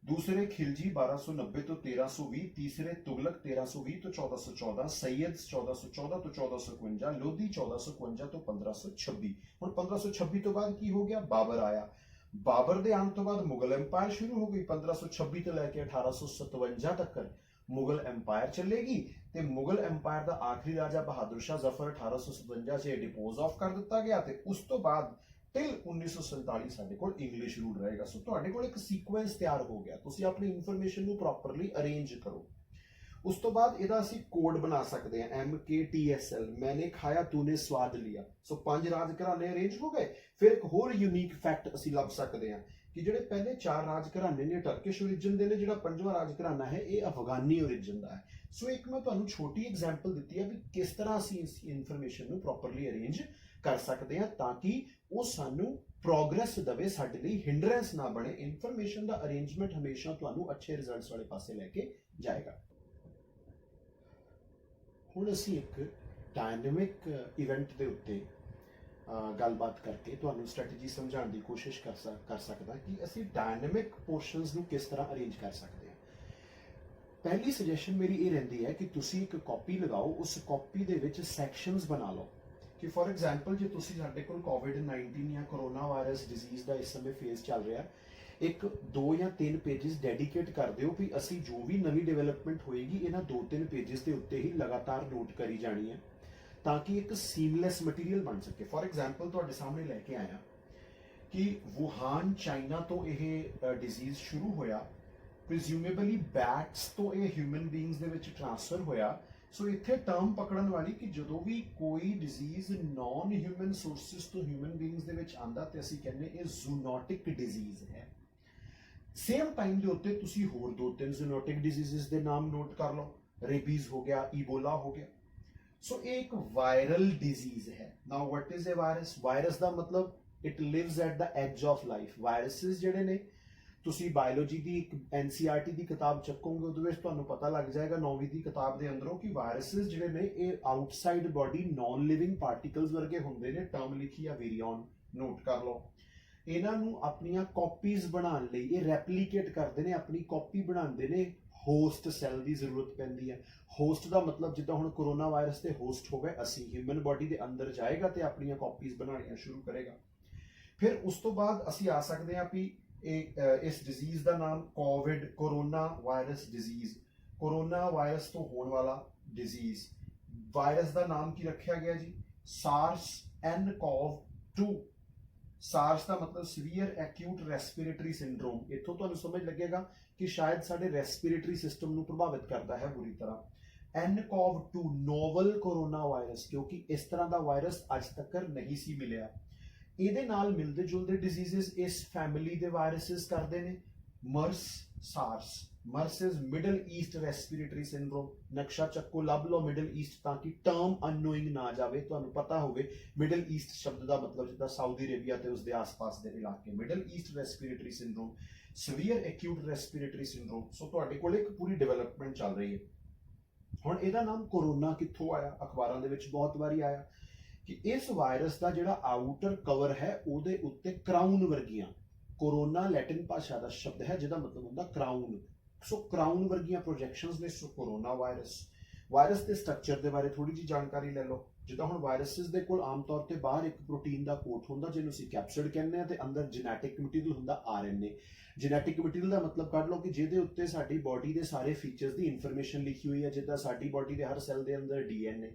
दूसरे खिलजी 1290 तो 1320, तीसरे तुगलक 1320 तो 1414, सैयद 1414 तो 1451, लोधी 1451 तो 1526। ਹੁਣ 1526 ਤੋਂ ਬਾਅਦ ਕੀ ਹੋ ਗਿਆ? ਬਾਬਰ ਆਇਆ। ਬਾਬਰ ਦੇ ਆਉਣ ਤੋਂ ਬਾਅਦ ਮੁਗਲ ਐਮਪਾਇਰ ਸ਼ੁਰੂ ਹੋ ਗਈ। 1526 ਤੋਂ ਲੈ ਕੇ 1857 ਤੱਕ ਮੁਗਲ ਐਮਪਾਇਰ ਚੱਲੇਗੀ ਤੇ ਮੁਗਲ ਐਮਪਾਇਰ ਦਾ ਆਖਰੀ ਰਾਜਾ ਬਹਾਦਰ ਸ਼ਾਹ ਜ਼ਫਰ 1857 'ਚ ਡਿਪੋਜ਼ ਆਫ ਕਰ ਦਿੱਤਾ ਗਿਆ ਤੇ ਉਸ ਤੋਂ ਬਾਅਦ ਟਿਲ 1947 ਸਾਡੇ ਕੋਲ ਇੰਗਲਿਸ਼ ਰੂਲ ਰਹੇਗਾ। ਸੋ ਤੁਹਾਡੇ ਕੋਲ ਇੱਕ ਸੀਕੁਐਂਸ ਤਿਆਰ ਹੋ ਗਿਆ। ਤੁਸੀਂ ਆਪਣੀ ਇਨਫੋਰਮੇਸ਼ਨ ਨੂੰ ਪ੍ਰੋਪਰਲੀ ਅਰੇਂਜ ਕਰੋ। ਉਸ ਤੋਂ ਬਾਅਦ ਇਹਦਾ ਅਸੀਂ ਕੋਡ ਬਣਾ ਸਕਦੇ ਹਾਂ, MKTSL, ਮੈਨੇ ਖਾਇਆ ਤੂਨੇ ਸਵਾਦ ਲਿਆ। ਸੋ 5 ਰਾਜ ਘਰਾਣੇ ਅਰੇਂਜ ਹੋ ਗਏ। ਫਿਰ ਇੱਕ ਹੋਰ ਯੂਨੀਕ ਫੈਕਟ ਅਸੀਂ ਲੱਭ ਸਕਦੇ ਹਾਂ ਕਿ ਜਿਹੜੇ ਪਹਿਲੇ 4 ਰਾਜ ਘਰਾਣੇ ਨੇ ਟਰਕਿਸ਼ ਓਰੀਜਨ ਦੇ ਨੇ, ਜਿਹੜਾ 5ਵਾਂ ਰਾਜ ਘਰਾਣਾ ਹੈ ਇਹ ਅਫਗਾਨੀ ਓਰੀਜਨ ਦਾ ਹੈ। ਸੋ ਇੱਕ ਮੈਂ ਤੁਹਾਨੂੰ ਛੋਟੀ ਐਗਜ਼ਾਮਪਲ ਦਿੱਤੀ ਹੈ ਵੀ ਕਿਸ ਤਰ੍ਹਾਂ ਅਸੀਂ ਇਸ ਇਨਫੋਰਮੇਸ਼ਨ ਨੂੰ ਪ੍ਰੋਪਰਲੀ ਅਰੇਂਜ ਕਰ ਸਕਦੇ ਹਾਂ ਤਾਂ ਕਿ ਉਹ ਸਾਨੂੰ ਪ੍ਰੋਗਰੈਸ ਦੇਵੇ, ਸਾਡੇ ਲਈ ਹਿੰਡਰੈਂਸ ਨਾ ਬਣੇ। ਇਨਫੋਰਮੇਸ਼ਨ ਦਾ ਅਰੇਂਜਮੈਂਟ ਹਮੇਸ਼ਾ ਤੁਹਾਨੂੰ ਅੱਛੇ ਰਿਜ਼ਲਟਸ ਵਾਲੇ ਪਾਸੇ ਲੈ ਕੇ ਜਾਏਗਾ। ਹੁਣ ਅਸੀਂ ਇੱਕ ਡਾਇਨਾਮਿਕ ਇਵੈਂਟ ਦੇ ਉੱਤੇ ਗੱਲਬਾਤ ਕਰਕੇ ਤੁਹਾਨੂੰ ਸਟ੍ਰੈਟਜੀ ਸਮਝਾਉਣ ਦੀ ਕੋਸ਼ਿਸ਼ ਕਰ ਸਕਦਾ ਕਿ ਅਸੀਂ ਡਾਇਨਾਮਿਕ ਪੋਰਸ਼ਨਸ ਨੂੰ ਕਿਸ ਤਰ੍ਹਾਂ ਅਰੇਂਜ ਕਰ ਸਕਦੇ ਹਾਂ। ਪਹਿਲੀ ਸੁਜੈਸ਼ਨ ਮੇਰੀ ਇਹ ਰਹਿੰਦੀ ਹੈ ਕਿ ਤੁਸੀਂ ਇੱਕ ਕਾਪੀ ਲਗਾਓ, ਉਸ ਕਾਪੀ ਦੇ ਵਿੱਚ ਸੈਕਸ਼ਨਸ ਬਣਾ ਲਓ ਕਿ ਫੋਰ ਐਗਜ਼ਾਮਪਲ ਜੇ ਤੁਸੀਂ ਸਾਡੇ ਕੋਲ ਕੋਵਿਡ-19 ਜਾਂ ਕਰੋਨਾ ਵਾਇਰਸ ਡਿਜ਼ੀਜ਼ ਦਾ ਇਸ ਸਮੇਂ ਫੇਜ਼ ਚੱਲ ਰਿਹਾ, ਇੱਕ 2 ਜਾਂ 3 ਪੇਜਸ ਡੈਡੀਕੇਟ ਕਰ ਦਿਓ ਵੀ ਅਸੀਂ ਜੋ ਵੀ ਨਵੀਂ ਡਿਵੈਲਪਮੈਂਟ ਹੋਏਗੀ ਇਹਨਾਂ 2-3 ਪੇਜਸ ਦੇ ਉੱਤੇ ਹੀ ਲਗਾਤਾਰ ਨੋਟ ਕਰੀ ਜਾਣੀ ਹੈ ਤਾਂ ਕਿ ਇੱਕ ਸੀਮਲੈਸ ਮਟੀਰੀਅਲ ਬਣ ਸਕੇ। ਫੋਰ ਐਗਜ਼ਾਮਪਲ ਤੁਹਾਡੇ ਸਾਹਮਣੇ ਲੈ ਕੇ ਆਇਆ ਕਿ ਵੂਹਾਨ ਚਾਈਨਾ ਤੋਂ ਇਹ ਡਿਜ਼ੀਜ਼ ਸ਼ੁਰੂ ਹੋਇਆ, ਪ੍ਰੀਜ਼ਿਊਮੇਬਲੀ ਬੈਟਸ ਤੋਂ ਇਹ ਹਿਊਮਨ ਬੀਇੰਗਸ ਦੇ ਵਿੱਚ ਟ੍ਰਾਂਸਫਰ ਹੋਇਆ। ਸੋ ਇੱਥੇ ਟਰਮ ਪਕੜਨ ਵਾਲੀ ਕਿ ਜਦੋਂ ਵੀ ਕੋਈ ਡਿਜ਼ੀਜ਼ ਨਾਨ ਹਿਊਮਨ ਸੋਰਸਿਸ ਤੋਂ ਹਿਊਮਨ ਬੀਇੰਗਸ ਦੇ ਵਿੱਚ ਆਂਦਾ ਤੇ ਅਸੀਂ ਕਹਿੰਦੇ ਇਹ ਜ਼ੂਨੋਟਿਕ ਡਿਜ਼ੀਜ਼ ਹੈ। ਸੇਮ ਟਾਈਮ ਦੇ ਉੱਤੇ ਤੁਸੀਂ ਹੋਰ 2-3 ਜ਼ੂਨੋਟਿਕ ਡਿਜ਼ੀਜ਼ਸ ਦੇ ਨਾਮ ਨੋਟ ਕਰ ਲਓ, ਰੇਬੀਜ਼ ਹੋ ਗਿਆ, ਈਬੋਲਾ ਹੋ ਗਿਆ। ਸੋ ਇਹ ਇੱਕ ਵਾਇਰਲ ਡਿਜ਼ੀਜ਼ ਹੈ। Now what is a virus? Virus ਦਾ ਮਤਲਬ it lives at the edge of life. Viruses ਜਿਹੜੇ ਨੇ, ਤੁਸੀਂ ਬਾਇਓਲੋਜੀ ਦੀ ਇੱਕ NCERT ਦੀ ਕਿਤਾਬ ਚੱਕੋਗੇ ਉਹਦੇ ਵਿੱਚ ਤੁਹਾਨੂੰ ਪਤਾ ਲੱਗ ਜਾਏਗਾ 9ਵੀਂ ਦੀ ਕਿਤਾਬ ਦੇ ਅੰਦਰੋਂ ਕਿ ਵਾਇਰਸਿਸ ਜਿਹੜੇ ਨੇ ਇਹ outside body non living particles ਵਰਗੇ ਹੁੰਦੇ ਨੇ। ਟਰਮ ਲਿਖੀ ਆ ਵਿਰੀਓਨ, ਨੋਟ ਕਰ ਲਓ। ਇਹਨਾਂ ਨੂੰ ਆਪਣੀਆਂ ਕਾਪੀਜ਼ ਬਣਾਉਣ ਲਈ ਇਹ ਰੈਪਲੀਕੇਟ ਕਰਦੇ ਨੇ, ਆਪਣੀ ਕਾਪੀ ਬਣਾਉਂਦੇ ਨੇ। ਹੋਸਟ ਸੈੱਲ ਦੀ ਜ਼ਰੂਰਤ ਪੈਂਦੀ ਹੈ। ਹੋਸਟ ਦਾ ਮਤਲਬ ਜਿੱਦਾਂ ਹੁਣ ਕਰੋਨਾ ਵਾਇਰਸ ਦੇ ਹੋਸਟ ਹੋ ਗਏ ਅਸੀਂ, ਹਿਊਮਨ ਬਾਡੀ ਦੇ ਅੰਦਰ ਜਾਏਗਾ ਤੇ ਆਪਣੀਆਂ ਕਾਪੀਜ਼ ਬਣਾਉਣੀਆਂ ਸ਼ੁਰੂ ਕਰੇਗਾ। ਫਿਰ ਉਸ ਤੋਂ ਬਾਅਦ ਅਸੀਂ ਆ ਸਕਦੇ ਹਾਂ ਵੀ ਇਸ ਡਿਜ਼ੀਜ਼ ਦਾ ਨਾਮ corona virus disease, corona virus ਤੋਂ ਹੋਣ ਵਾਲਾ ਡਿਜ਼ੀਜ਼। ਵਾਇਰਸ ਦਾ ਨਾਮ ਕੀ ਰੱਖਿਆ ਗਿਆ ਜੀ? SARS-CoV-2। SARS ਦਾ ਮਤਲਬ ਸੀਵੀਅਰ ਐਕਿਊਟ ਰੈਸਪੀਰੇਟਰੀ ਸਿੰਡਰੋਮ। ਇੱਥੋਂ ਤੁਹਾਨੂੰ ਸਮਝ ਲੱਗੇਗਾ ਕਿ ਸ਼ਾਇਦ ਸਾਡੇ ਰੈਸਪੀਰੇਟਰੀ ਸਿਸਟਮ ਨੂੰ ਪ੍ਰਭਾਵਿਤ ਕਰਦਾ ਹੈ ਬੁਰੀ ਤਰ੍ਹਾਂ। NCOV-2 ਨੋਵਲ ਕਰੋਨਾ ਵਾਇਰਸ, ਕਿਉਂਕਿ ਇਸ ਤਰ੍ਹਾਂ ਦਾ ਵਾਇਰਸ ਅੱਜ ਤੱਕ ਨਹੀਂ ਸੀ ਮਿਲਿਆ। ਇਹਦੇ ਨਾਲ ਮਿਲਦੇ ਜੁਲਦੇ ਡਿਜ਼ੀਜ਼ਸ ਇਸ ਫੈਮਿਲੀ ਦੇ ਵਾਇਰਸਿਸ ਕਰਦੇ ਨੇ। MERS, SARS. MERS is middle east respiratory syndrome. ਨਕਸ਼ਾ ਚੱਕੋ, ਲੱਭ ਲਓ ਮਿਡਲ ਈਸਟ ਤਾਂ ਕਿ ਟਰਮ ਅਨਨੋਇੰਗ ਨਾ ਜਾਵੇ, ਤੁਹਾਨੂੰ ਪਤਾ ਹੋਵੇ ਮਿਡਲ ਈਸਟ ਸ਼ਬਦ ਦਾ ਮਤਲਬ ਜਿੱਦਾਂ ਸਾਊਦੀ ਅਰੇਬੀਆ ਤੇ ਉਸਦੇ ਆਸ-ਪਾਸ ਦੇ ਇਲਾਕੇ। Middle east respiratory syndrome, severe acute respiratory syndrome. So ਤੁਹਾਡੇ ਕੋਲ ਇੱਕ ਪੂਰੀ ਡਿਵੈਲਪਮੈਂਟ ਚੱਲ ਰਹੀ ਹੈ। ਹੁਣ ਇਹਦਾ ਨਾਮ ਕੋਰੋਨਾ ਕਿੱਥੋਂ ਆਇਆ? ਅਖਬਾਰਾਂ ਦੇ ਵਿੱਚ ਬਹੁਤ ਵਾਰੀ ਆਇਆ ਕਿ ਇਸ ਵਾਇਰਸ ਦਾ ਜਿਹੜਾ ਆਊਟਰ ਕਵਰ ਹੈ ਉਹਦੇ ਉੱਤੇ ਕਰਾਊਨ ਵਰਗੀਆਂ, ਕੋਰੋਨਾ ਲੈਟਿਨ ਭਾਸ਼ਾ ਦਾ ਸ਼ਬਦ ਹੈ ਜਿਹਦਾ ਮਤਲਬ ਹੁੰਦਾ ਕਰਾਊਨ। ਸੋ ਕਰਾਊਨ ਵਰਗੀਆਂ ਪ੍ਰੋਜੈਕਸ਼ਨਸ ਨੇ। ਸੋ ਕੋਰੋਨਾ ਵਾਇਰਸ ਦੇ ਸਟਰਕਚਰ ਦੇ ਬਾਰੇ ਥੋੜੀ ਜਿਹੀ ਜਾਣਕਾਰੀ ਲੈ ਲਓ। ਜਿੱਦਾਂ ਹੁਣ ਵਾਇਰਸਿਸ ਦੇ ਕੋਲ ਆਮ ਤੌਰ ਤੇ ਬਾਹਰ ਇੱਕ ਪ੍ਰੋਟੀਨ ਦਾ ਕੋਟ ਹੁੰਦਾ ਜਿਹਨੂੰ ਅਸੀਂ ਕੈਪਸਿਡ ਕਹਿੰਦੇ ਆ ਤੇ ਅੰਦਰ ਜੈਨੇਟਿਕ ਮਟੀਰੀਅਲ ਹੁੰਦਾ RNA। ਜੈਨੇਟਿਕ ਮਟੀਰੀਅਲ ਦਾ ਮਤਲਬ ਕੱਢ ਲਓ ਕਿ ਜਿਹਦੇ ਉੱਤੇ ਸਾਡੀ ਬਾਡੀ ਦੇ ਸਾਰੇ ਫੀਚਰਸ ਦੀ ਇਨਫੋਰਮੇਸ਼ਨ ਲਿਖੀ ਹੋਈ ਹੈ, ਜਿੱਦਾਂ ਸਾਡੀ ਬਾਡੀ ਦੇ ਹਰ ਸੈੱਲ ਦੇ ਅੰਦਰ DNA।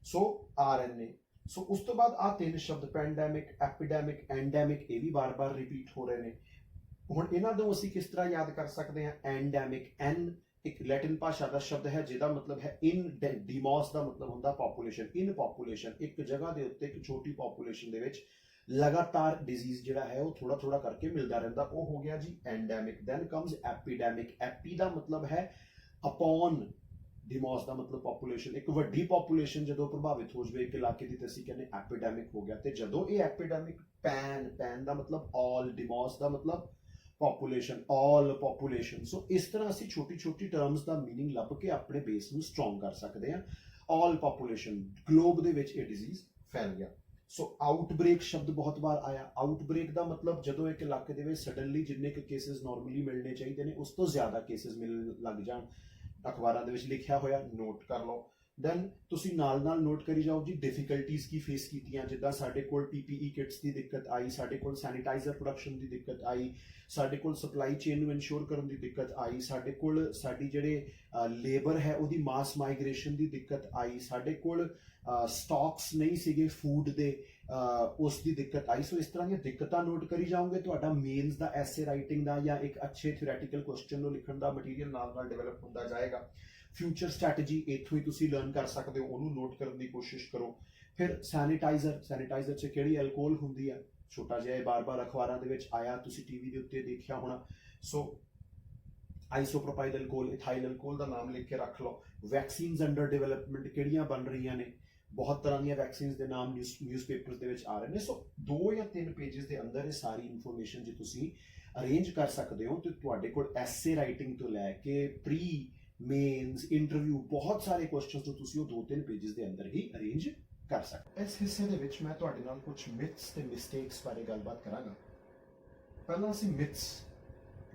ਸੋ RNA। ਸੋ ਉਸ ਤੋਂ ਬਾਅਦ ਆ 3 ਸ਼ਬਦ ਪੈਂਡੈਮਿਕ, ਐਪੀਡੈਮਿਕ, ਐਂਡੈਮਿਕ, ਇਹ ਵੀ ਬਾਰ-ਬਾਰ ਰਿਪੀਟ ਹੋ ਰਹੇ ਨੇ। ਹੁਣ ਇਹਨਾਂ ਨੂੰ ਅਸੀਂ ਕਿਸ ਤਰ੍ਹਾਂ ਯਾਦ ਕਰ ਸਕਦੇ ਹਾਂ? ਐਂਡੈਮਿਕ, ਐਨ ਇੱਕ ਲੈਟਿਨ ਭਾਸ਼ਾ ਦਾ ਸ਼ਬਦ ਹੈ ਜਿਹਦਾ ਮਤਲਬ ਹੈ ਇਨ, ਡਿਮੋਸ ਦਾ ਮਤਲਬ ਹੁੰਦਾ ਪਾਪੂਲੇਸ਼ਨ। ਇਨ ਪਾਪੂਲੇਸ਼ਨ, ਇੱਕ ਜਗ੍ਹਾ ਦੇ ਉੱਤੇ ਇੱਕ ਛੋਟੀ ਪਾਪੂਲੇਸ਼ਨ ਦੇ ਵਿੱਚ ਲਗਾਤਾਰ ਡਿਜ਼ੀਜ਼ ਜਿਹੜਾ ਹੈ ਉਹ ਥੋੜਾ ਥੋੜਾ ਕਰਕੇ ਮਿਲਦਾ ਰਹਿੰਦਾ, ਉਹ ਹੋ ਗਿਆ ਜੀ endemic. Then comes epidemic. Epi ਦਾ ਮਤਲਬ ਹੈ ਅਪੋਨ, ਡਿਮੋਸ ਦਾ ਮਤਲਬ ਪਾਪੂਲੇਸ਼ਨ। ਇੱਕ ਵੱਡੀ ਪਾਪੂਲੇਸ਼ਨ ਜਦੋਂ ਪ੍ਰਭਾਵਿਤ ਹੋ ਜਾਵੇ ਇੱਕ ਇਲਾਕੇ ਦੀ ਤੇ ਅਸੀਂ ਕਹਿੰਦੇ ਐਪੀਡੈਮਿਕ ਹੋ ਗਿਆ। ਤੇ ਜਦੋਂ ਇਹ ਐਪੀਡੈਮਿਕ ਪੈਨ ਦਾ ਮਤਲਬ ਆਲ, ਡਿਮੋਸ ਦਾ ਮਤਲਬ ਪੋਪੂਲੇਸ਼ਨ, ਆਲ ਪੋਪੂਲੇਸ਼ਨ। ਸੋ ਇਸ ਤਰ੍ਹਾਂ ਅਸੀਂ ਛੋਟੀ ਛੋਟੀ ਟਰਮਸ ਦਾ ਮੀਨਿੰਗ ਲੱਭ ਕੇ ਆਪਣੇ ਬੇਸ ਨੂੰ ਸਟਰੋਂਗ ਕਰ ਸਕਦੇ ਹਾਂ। ਆਲ ਪੋਪੂਲੇਸ਼ਨ, ਗਲੋਬ ਦੇ ਵਿੱਚ ਇਹ ਡਿਜ਼ੀਜ਼ ਫੈਲ ਗਿਆ। ਸੋ ਆਊਟਬ੍ਰੇਕ ਸ਼ਬਦ ਬਹੁਤ ਵਾਰ ਆਇਆ। ਆਊਟਬ੍ਰੇਕ ਦਾ ਮਤਲਬ ਜਦੋਂ ਇੱਕ ਇਲਾਕੇ ਦੇ ਵਿੱਚ ਸਡਨਲੀ ਜਿੰਨੇ ਕੁ ਕੇਸਿਸ ਨਾਰਮਲੀ ਮਿਲਣੇ ਚਾਹੀਦੇ ਨੇ ਉਸ ਤੋਂ ਜ਼ਿਆਦਾ ਕੇਸਿਸ ਮਿਲਣ ਲੱਗ ਜਾਣ। ਅਖਬਾਰਾਂ ਦੇ ਵਿੱਚ ਲਿਖਿਆ ਹੋਇਆ, ਨੋਟ ਕਰ ਲਓ। ਦੈਨ ਤੁਸੀਂ ਨਾਲ ਨਾਲ ਨੋਟ ਕਰੀ ਜਾਓ ਜੀ ਡਿਫਿਕਲਟੀਜ਼ ਕੀ ਫੇਸ ਕੀਤੀਆਂ, ਜਿੱਦਾਂ ਸਾਡੇ ਕੋਲ PPE ਕਿਟਸ ਦੀ ਦਿੱਕਤ ਆਈ, ਸਾਡੇ ਕੋਲ ਸੈਨੀਟਾਈਜ਼ਰ ਪ੍ਰੋਡਕਸ਼ਨ ਦੀ ਦਿੱਕਤ ਆਈ, ਸਾਡੇ ਕੋਲ ਸਪਲਾਈ ਚੇਨ ਨੂੰ ਇਨਸ਼ੋਰ ਕਰਨ ਦੀ ਦਿੱਕਤ ਆਈ, ਸਾਡੇ ਕੋਲ ਸਾਡੀ ਜਿਹੜੇ ਲੇਬਰ ਹੈ ਉਹਦੀ ਮਾਸ ਮਾਈਗ੍ਰੇਸ਼ਨ ਦੀ ਦਿੱਕਤ ਆਈ, ਸਾਡੇ ਕੋਲ ਸਟਾਕਸ ਨਹੀਂ ਸੀਗੇ ਫੂਡ ਦੇ, ਉਸ ਦੀ ਦਿੱਕਤ ਆਈ। ਸੋ ਇਸ ਤਰ੍ਹਾਂ ਦੀਆਂ ਦਿੱਕਤਾਂ ਨੋਟ ਕਰੀ ਜਾਓਗੇ, ਤੁਹਾਡਾ ਮੇਨਸ ਦਾ ਐਸੇ ਰਾਈਟਿੰਗ ਦਾ ਜਾਂ ਇੱਕ ਅੱਛੇ ਥਿਓਰੈਟੀਕਲ ਕੁਐਸਚਨ ਨੂੰ ਲਿਖਣ ਦਾ ਮਟੀਰੀਅਲ ਨਾਲ ਨਾਲ ਡਿਵੈਲਪ ਹੁੰਦਾ ਜਾਏਗਾ। ਫਿਊਚਰ ਸਟ੍ਰੈਟਜੀ ਇੱਥੋਂ ਹੀ ਤੁਸੀਂ ਲਰਨ ਕਰ ਸਕਦੇ ਹੋ, ਉਹਨੂੰ ਨੋਟ ਕਰਨ ਦੀ ਕੋਸ਼ਿਸ਼ ਕਰੋ। ਫਿਰ ਸੈਨੀਟਾਈਜ਼ਰ 'ਚ ਕਿਹੜੀ ਐਲਕੋਹਲ ਹੁੰਦੀ ਆ, ਛੋਟਾ ਜਿਹਾ ਇਹ ਬਾਰ-ਬਾਰ ਅਖਬਾਰਾਂ ਦੇ ਵਿੱਚ ਆਇਆ, ਤੁਸੀਂ ਟੀਵੀ ਦੇ ਉੱਤੇ ਦੇਖਿਆ ਹੋਣਾ। ਸੋ ਆਈਸੋਪ੍ਰੋਪਾਈਲ ਐਲਕੋਹਲ, ਇਥਾਈਲ ਐਲਕੋਹਲ ਦਾ ਨਾਮ ਲਿਖ ਕੇ ਰੱਖ ਲਓ। ਵੈਕਸੀਨਸ ਅੰਡਰ ਡਿਵੈਲਪਮੈਂਟ ਕਿਹੜੀਆਂ ਬਣ ਰਹੀਆਂ ਨੇ, ਬਹੁਤ ਤਰ੍ਹਾਂ ਦੀਆਂ ਵੈਕਸੀਨਸ ਦੇ ਨਾਮ ਨਿਊਜ਼ਪੇਪਰਸ ਦੇ ਵਿੱਚ ਆ ਰਹੇ ਨੇ। ਸੋ 2 ਜਾਂ 3 ਪੇजेस ਦੇ ਅੰਦਰ ਇਹ ਸਾਰੀ ਇਨਫੋਰਮੇਸ਼ਨ ਜੇ ਤੁਸੀਂ ਅਰੇਂਜ ਕਰ ਸਕਦੇ ਹੋ ਤੇ ਤੁਹਾਡੇ ਕੋਲ ਐਸੇ ਰਾਈਟਿੰਗ ਤੋਂ ਲੈ ਕੇ ਪ੍ਰੀ ਮੇਨਸ ਇੰਟਰਵਿਊ ਬਹੁਤ ਸਾਰੇ ਕੁਐਸਚਨਸ ਨੂੰ ਤੁਸੀਂ ਉਹ 2-3 ਪੇजेस ਦੇ ਅੰਦਰ ਹੀ ਅਰੇਂਜ ਕਰ ਸਕਦੇ। ਇਸ ਹਿੱਸੇ ਦੇ ਵਿੱਚ ਮੈਂ ਤੁਹਾਡੇ ਨਾਲ ਕੁਝ ਮਿਥਸ ਤੇ ਮਿਸਟੇਕਸ ਬਾਰੇ ਗੱਲਬਾਤ ਕਰਾਂਗਾ। ਪਹਿਲਾਂ ਅਸੀਂ ਮਿਥਸ,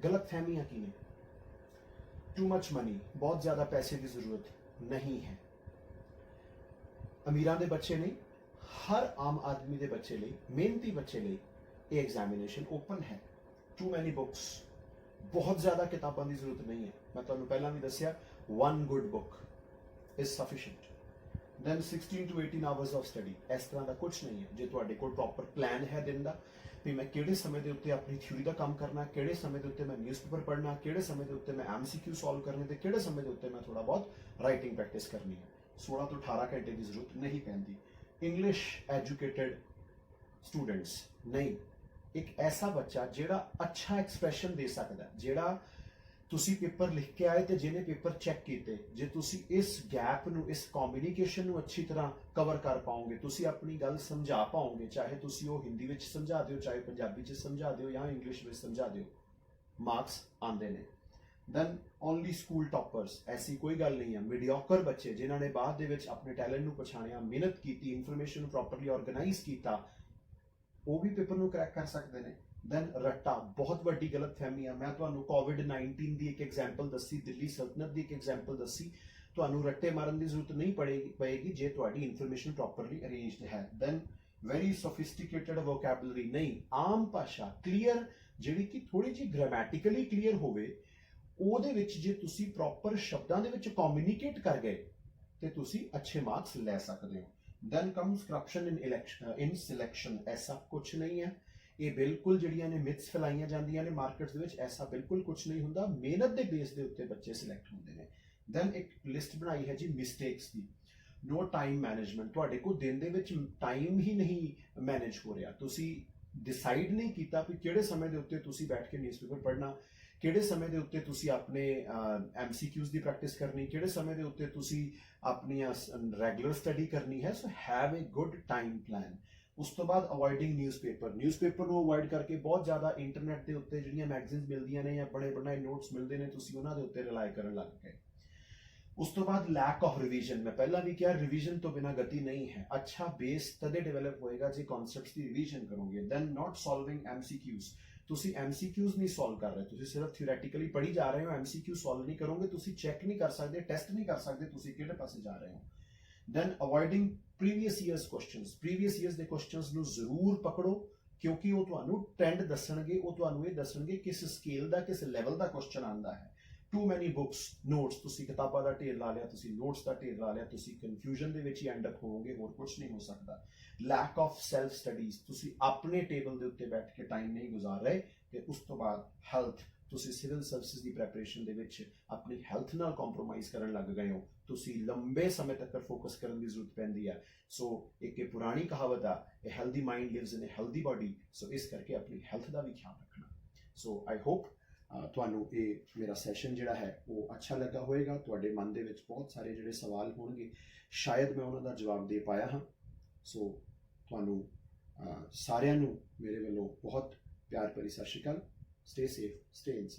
ਗਲਤਫਹਿਮੀਆਂ ਕੀ ਨੇ। ਟੂ ਮਚ ਮਨੀ, ਬਹੁਤ ਜ਼ਿਆਦਾ ਪੈਸੇ ਦੀ ਜ਼ਰੂਰਤ ਨਹੀਂ ਹੈ। ਅਮੀਰਾਂ ਦੇ ਬੱਚੇ ਨਹੀਂ, ਹਰ ਆਮ ਆਦਮੀ ਦੇ ਬੱਚੇ ਲਈ, ਮਿਹਨਤੀ ਬੱਚੇ ਲਈ ਇਹ ਐਗਜ਼ਾਮੀਨੇਸ਼ਨ ਓਪਨ ਹੈ। ਟੂ ਮੈਨੀ ਬੁੱਕਸ, ਬਹੁਤ ਜ਼ਿਆਦਾ ਕਿਤਾਬਾਂ ਦੀ ਜ਼ਰੂਰਤ ਨਹੀਂ ਹੈ। ਮੈਂ ਤੁਹਾਨੂੰ ਪਹਿਲਾਂ ਵੀ ਦੱਸਿਆ, 1 good book is sufficient. Then 16 to 18 hours of study, ਇਸ ਤਰ੍ਹਾਂ ਦਾ ਕੁਝ ਨਹੀਂ ਹੈ। ਜੇ ਤੁਹਾਡੇ ਕੋਲ ਪ੍ਰੋਪਰ ਪਲਾਨ ਹੈ ਦਿਨ ਦਾ ਵੀ ਮੈਂ ਕਿਹੜੇ ਸਮੇਂ ਦੇ ਉੱਤੇ ਆਪਣੀ ਥਿਊਰੀ ਦਾ ਕੰਮ ਕਰਨਾ, ਕਿਹੜੇ ਸਮੇਂ ਦੇ ਉੱਤੇ ਮੈਂ ਨਿਊਜ਼ਪੇਪਰ ਪੜ੍ਹਨਾ, ਕਿਹੜੇ ਸਮੇਂ ਦੇ ਉੱਤੇ ਮੈਂ MCQ ਸੋਲਵ ਕਰਨੇ ਤੇ ਕਿਹੜੇ ਸਮੇਂ ਦੇ ਉੱਤੇ ਮੈਂ ਥੋੜਾ ਬਹੁਤ ਰਾਈਟਿੰਗ ਪ੍ਰੈਕਟਿਸ ਕਰਨੀ ਹੈ, 16 ਤੋਂ 18 ਘੰਟੇ ਦੀ ਜ਼ਰੂਰਤ ਨਹੀਂ ਪੈਂਦੀ। ਇੰਗਲਿਸ਼ ਐਜੂਕੇਟਡ ਸਟੂਡੈਂਟਸ ਨਹੀਂ, ਇੱਕ ਐਸਾ ਬੱਚਾ ਜਿਹੜਾ ਅੱਛਾ ਐਕਸਪ੍ਰੈਸ਼ਨ ਦੇ ਸਕਦਾ, ਜਿਹੜਾ ਤੁਸੀਂ ਪੇਪਰ ਲਿਖ ਕੇ ਆਏ ਤੇ ਜਿਹਨੇ ਪੇਪਰ ਚੈੱਕ ਕੀਤੇ, ਜੇ ਤੁਸੀਂ ਇਸ ਗੈਪ ਨੂੰ, ਇਸ ਕਮਿਊਨੀਕੇਸ਼ਨ ਨੂੰ ਅੱਛੀ ਤਰ੍ਹਾਂ ਕਵਰ ਕਰ ਪਾਓਗੇ, ਤੁਸੀਂ ਆਪਣੀ ਗੱਲ ਸਮਝਾ ਪਾਓਗੇ, ਚਾਹੇ ਤੁਸੀਂ ਉਹ ਹਿੰਦੀ ਵਿੱਚ ਸਮਝਾ ਦਿਓ, ਚਾਹੇ ਪੰਜਾਬੀ 'ਚ ਸਮਝਾ ਦਿਓ ਜਾਂ ਇੰਗਲਿਸ਼ ਵਿੱਚ ਸਮਝਾ ਦਿਓ, ਮਾਰਕਸ ਆਉਂਦੇ ਨੇ। ਦੈਨ ਓਨਲੀ ਸਕੂਲ ਟੌਪਰਸ, ਐਸੀ ਕੋਈ ਗੱਲ ਨਹੀਂ ਹੈ। ਮੀਡੀਓਕਰ ਬੱਚੇ ਜਿਨ੍ਹਾਂ ਨੇ ਬਾਅਦ ਦੇ ਵਿੱਚ ਆਪਣੇ ਟੈਲੈਂਟ ਨੂੰ ਪਛਾਣਿਆ, ਮਿਹਨਤ ਕੀਤੀ, ਇਨਫੋਰਮੇਸ਼ਨ ਨੂੰ ਪ੍ਰੋਪਰਲੀ ਆਰਗੇਨਾਈਜ਼ ਕੀਤਾ, ਉਹ ਵੀ ਪੇਪਰ ਨੂੰ ਕਰੈਕ ਕਰ ਸਕਦੇ ਨੇ। ਦੈਨ ਰੱਟਾ, ਬਹੁਤ ਵੱਡੀ ਗਲਤਫਹਿਮੀ ਆ। ਮੈਂ ਤੁਹਾਨੂੰ ਕੋਵਿਡ-19 ਦੀ ਇੱਕ ਐਗਜ਼ਾਮਪਲ ਦੱਸੀ, ਦਿੱਲੀ ਸਲਤਨਤ ਦੀ ਇੱਕ ਐਗਜ਼ਾਮਪਲ ਦੱਸੀ। ਤੁਹਾਨੂੰ ਰੱਟੇ ਮਾਰਨ ਦੀ ਜ਼ਰੂਰਤ ਨਹੀਂ ਪਏਗੀ ਜੇ ਤੁਹਾਡੀ ਇਨਫੋਰਮੇਸ਼ਨ ਪ੍ਰੋਪਰਲੀ ਅਰੇਂਜਡ ਹੈ। ਦੈਨ ਵੈਰੀ ਸੋਫਿਸਟੀਕੇਟਡ ਵੋਕੈਬਲਰੀ ਨਹੀਂ, ਆਮ ਭਾਸ਼ਾ ਕਲੀਅਰ, ਜਿਹੜੀ ਕਿ ਥੋੜੀ ਜਿਹੀ ਗ੍ਰਾਮੈਟਿਕਲੀ ਕਲੀਅਰ ਹੋਵੇ, ਉਹਦੇ ਵਿੱਚ ਜੇ ਤੁਸੀਂ ਪ੍ਰੋਪਰ ਸ਼ਬਦਾਂ ਦੇ ਵਿੱਚ ਕਮਿਊਨੀਕੇਟ ਕਰ ਗਏ ਤੇ ਤੁਸੀਂ ਅੱਛੇ ਮਾਰਕਸ ਲੈ ਸਕਦੇ ਹੋ। ਦੈਨ ਕਮਸ ਕਰਪਸ਼ਨ ਇਨ ਸਿਲੈਕਸ਼ਨ, ਐਸਾ ਕੁਝ ਨਹੀਂ ਹੈ। ਇਹ ਬਿਲਕੁਲ ਜਿਹੜੀਆਂ ਨੇ ਮਿਥਸ ਫੈਲਾਈਆਂ ਜਾਂਦੀਆਂ ਨੇ ਮਾਰਕੀਟ ਦੇ ਵਿੱਚ, ਐਸਾ ਬਿਲਕੁਲ ਕੁਝ ਨਹੀਂ ਹੁੰਦਾ। ਮਿਹਨਤ ਦੇ ਬੇਸ ਦੇ ਉੱਤੇ ਬੱਚੇ ਸਿਲੈਕਟ ਹੁੰਦੇ ਨੇ। ਦੈਨ ਇੱਕ ਲਿਸਟ ਬਣਾਈ ਹੈ ਜੀ ਮਿਸਟੇਕਸ ਦੀ। ਨੋ ਟਾਈਮ ਮੈਨੇਜਮੈਂਟ, ਤੁਹਾਡੇ ਕੋਲ ਦਿਨ ਦੇ ਵਿੱਚ ਟਾਈਮ ਹੀ ਨਹੀਂ ਮੈਨੇਜ ਹੋ ਰਿਹਾ। ਤੁਸੀਂ ਡਿਸਾਈਡ ਨਹੀਂ ਕੀਤਾ ਕਿ ਕਿਹੜੇ ਸਮੇਂ ਦੇ ਉੱਤੇ ਤੁਸੀਂ ਬੈਠ ਕੇ ਨਿਊਜ਼ਪੇਪਰ ਪੜ੍ਹਨਾ, ਕਿਹੜੇ ਸਮੇਂ ਦੇ ਉੱਤੇ ਤੁਸੀਂ ਆਪਣੇ MCQs ਦੀ ਪ੍ਰੈਕਟਿਸ ਕਰਨੀ, ਕਿਹੜੇ ਸਮੇਂ ਦੇ ਉੱਤੇ ਤੁਸੀਂ ਆਪਣੀ ਰੈਗੂਲਰ ਸਟੱਡੀ ਕਰਨੀ ਹੈ। So have a good time plan. ਉਸ ਤੋਂ ਬਾਅਦ ਅਵੋਇਡਿੰਗ ਨਿਊਜ਼ਪੇਪਰ ਨੂੰ ਅਵੋਇਡ ਕਰਕੇ ਬਹੁਤ ਜ਼ਿਆਦਾ ਇੰਟਰਨੈਟ ਦੇ ਉੱਤੇ ਜਿਹੜੀਆਂ ਮੈਗਜ਼ੀਨਸ ਮਿਲਦੀਆਂ ਨੇ ਜਾਂ ਬਣੇ ਬਣਾਏ ਨੋਟਸ ਮਿਲਦੇ ਨੇ, ਤੁਸੀਂ ਉਹਨਾਂ ਦੇ ਉੱਤੇ ਰਿਲਾਈ ਕਰਨ ਲੱਗ ਗਏ। ਉਸ ਤੋਂ ਬਾਅਦ ਲੈਕ ਆਫ ਰਿਵੀਜ਼ਨ, ਮੈਂ ਪਹਿਲਾਂ ਵੀ ਕਿਹਾ ਰਿਵੀਜ਼ਨ ਤੋਂ ਬਿਨਾਂ ਗਤੀ ਨਹੀਂ ਹੈ। ਅੱਛਾ ਬੇਸ ਤਦੇ ਡਿਵੈਲਪ ਹੋਏਗਾ ਜੇ ਕਨਸੈਪਟਸ ਦੀ ਰਿਵੀਜ਼ਨ ਕਰੋਗੇ। ਦੈਨ ਨਾਟ ਸੋਲਵਿੰਗ MCQs, ਤੁਸੀਂ MCQs ਨਹੀਂ ਸੋਲਵ ਕਰ ਰਹੇ, ਤੁਸੀਂ ਸਿਰਫ ਥਿਓਰੈਟੀਕਲੀ ਪੜ੍ਹੀ ਜਾ ਰਹੇ ਹੋ, MCQ ਸੋਲਵ ਨਹੀਂ ਕਰੋਗੇ, ਤੁਸੀਂ ਚੈੱਕ ਨਹੀਂ ਕਰ ਸਕਦੇ, ਟੈਸਟ ਨਹੀਂ ਕਰ ਸਕਦੇ ਤੁਸੀਂ ਕਿਹੜੇ ਪਾਸੇ ਜਾ ਰਹੇ ਹੋ। Then avoiding previous years questions, previous years ਦੇ ਕੁਐਸਚਨਸ ਨੂੰ ਜ਼ਰੂਰ ਪਕੜੋ, ਕਿਉਂਕਿ ਉਹ ਤੁਹਾਨੂੰ ਟ੍ਰੈਂਡ ਦੱਸਣਗੇ, ਉਹ ਤੁਹਾਨੂੰ ਇਹ ਦੱਸਣਗੇ ਕਿਸ ਸਕੇਲ ਦਾ, ਕਿਸ ਲੈਵਲ ਦਾ ਕੁਐਸਚਨ ਆਉਂਦਾ ਹੈ। ਟੂ ਮੈਨੀ ਬੁੱਕਸ, ਨੋਟਸ, ਤੁਸੀਂ ਕਿਤਾਬਾਂ ਦਾ ਢੇਰ ਲਾ ਲਿਆ, ਤੁਸੀਂ ਨੋਟਸ ਦਾ ਢੇਰ ਲਾ ਲਿਆ, ਤੁਸੀਂ ਕਨਫਿਊਜ਼ਨ ਦੇ ਵਿੱਚ ਹੀ ਐਂਡ ਅਪ ਹੋਵੋਗੇ, ਹੋਰ ਕੁਝ ਨਹੀਂ ਹੋ ਸਕਦਾ। ਲੈਕ ਆਫ ਸੈਲਫ ਸਟੱਡੀਜ਼, ਤੁਸੀਂ ਆਪਣੇ ਟੇਬਲ ਦੇ ਉੱਤੇ ਬੈਠ ਕੇ ਟਾਈਮ ਨਹੀਂ ਗੁਜ਼ਾਰ ਰਹੇ। ਤੇ ਉਸ ਤੋਂ ਬਾਅਦ ਹੈਲਥ, ਤੁਸੀਂ ਸਿਵਲ ਸਰਵਿਸਿਜ਼ ਦੀ ਪ੍ਰੈਪਰੇਸ਼ਨ ਦੇ ਵਿੱਚ ਆਪਣੀ ਹੈਲਥ ਨਾਲ ਕੰਪਰੋਮਾਈਜ਼ ਕਰਨ ਲੱਗ ਗਏ ਹੋ, ਤੁਸੀਂ ਲੰਬੇ ਸਮੇਂ ਤੱਕ ਫੋਕਸ ਕਰਨ ਦੀ ਜ਼ਰੂਰਤ ਪੈਂਦੀ ਹੈ। ਸੋ ਇੱਕ ਇਹ ਪੁਰਾਣੀ ਕਹਾਵਤ ਆ, ਇਹ healthy mind lives in a healthy body. So ਇਸ ਕਰਕੇ ਆਪਣੀ ਹੈਲਥ ਦਾ ਵੀ ਖਿਆਲ ਰੱਖਣਾ। ਸੋ ਆਈ ਹੋਪ ਤੁਹਾਨੂੰ ਇਹ ਮੇਰਾ ਸੈਸ਼ਨ ਜਿਹੜਾ ਹੈ ਉਹ ਅੱਛਾ ਲੱਗਾ ਹੋਵੇਗਾ। ਤੁਹਾਡੇ ਮਨ ਦੇ ਵਿੱਚ ਬਹੁਤ ਸਾਰੇ ਜਿਹੜੇ ਸਵਾਲ ਹੋਣਗੇ, ਸ਼ਾਇਦ ਮੈਂ ਉਹਨਾਂ ਦਾ ਜਵਾਬ ਦੇ ਪਾਇਆ ਹਾਂ। ਸੋ ਤੁਹਾਨੂੰ ਸਾਰਿਆਂ ਨੂੰ ਮੇਰੇ ਵੱਲੋਂ ਬਹੁਤ ਪਿਆਰ ਭਰੀ ਸਤਿ ਸ਼੍ਰੀ ਅਕਾਲ। Stay safe, stay inside.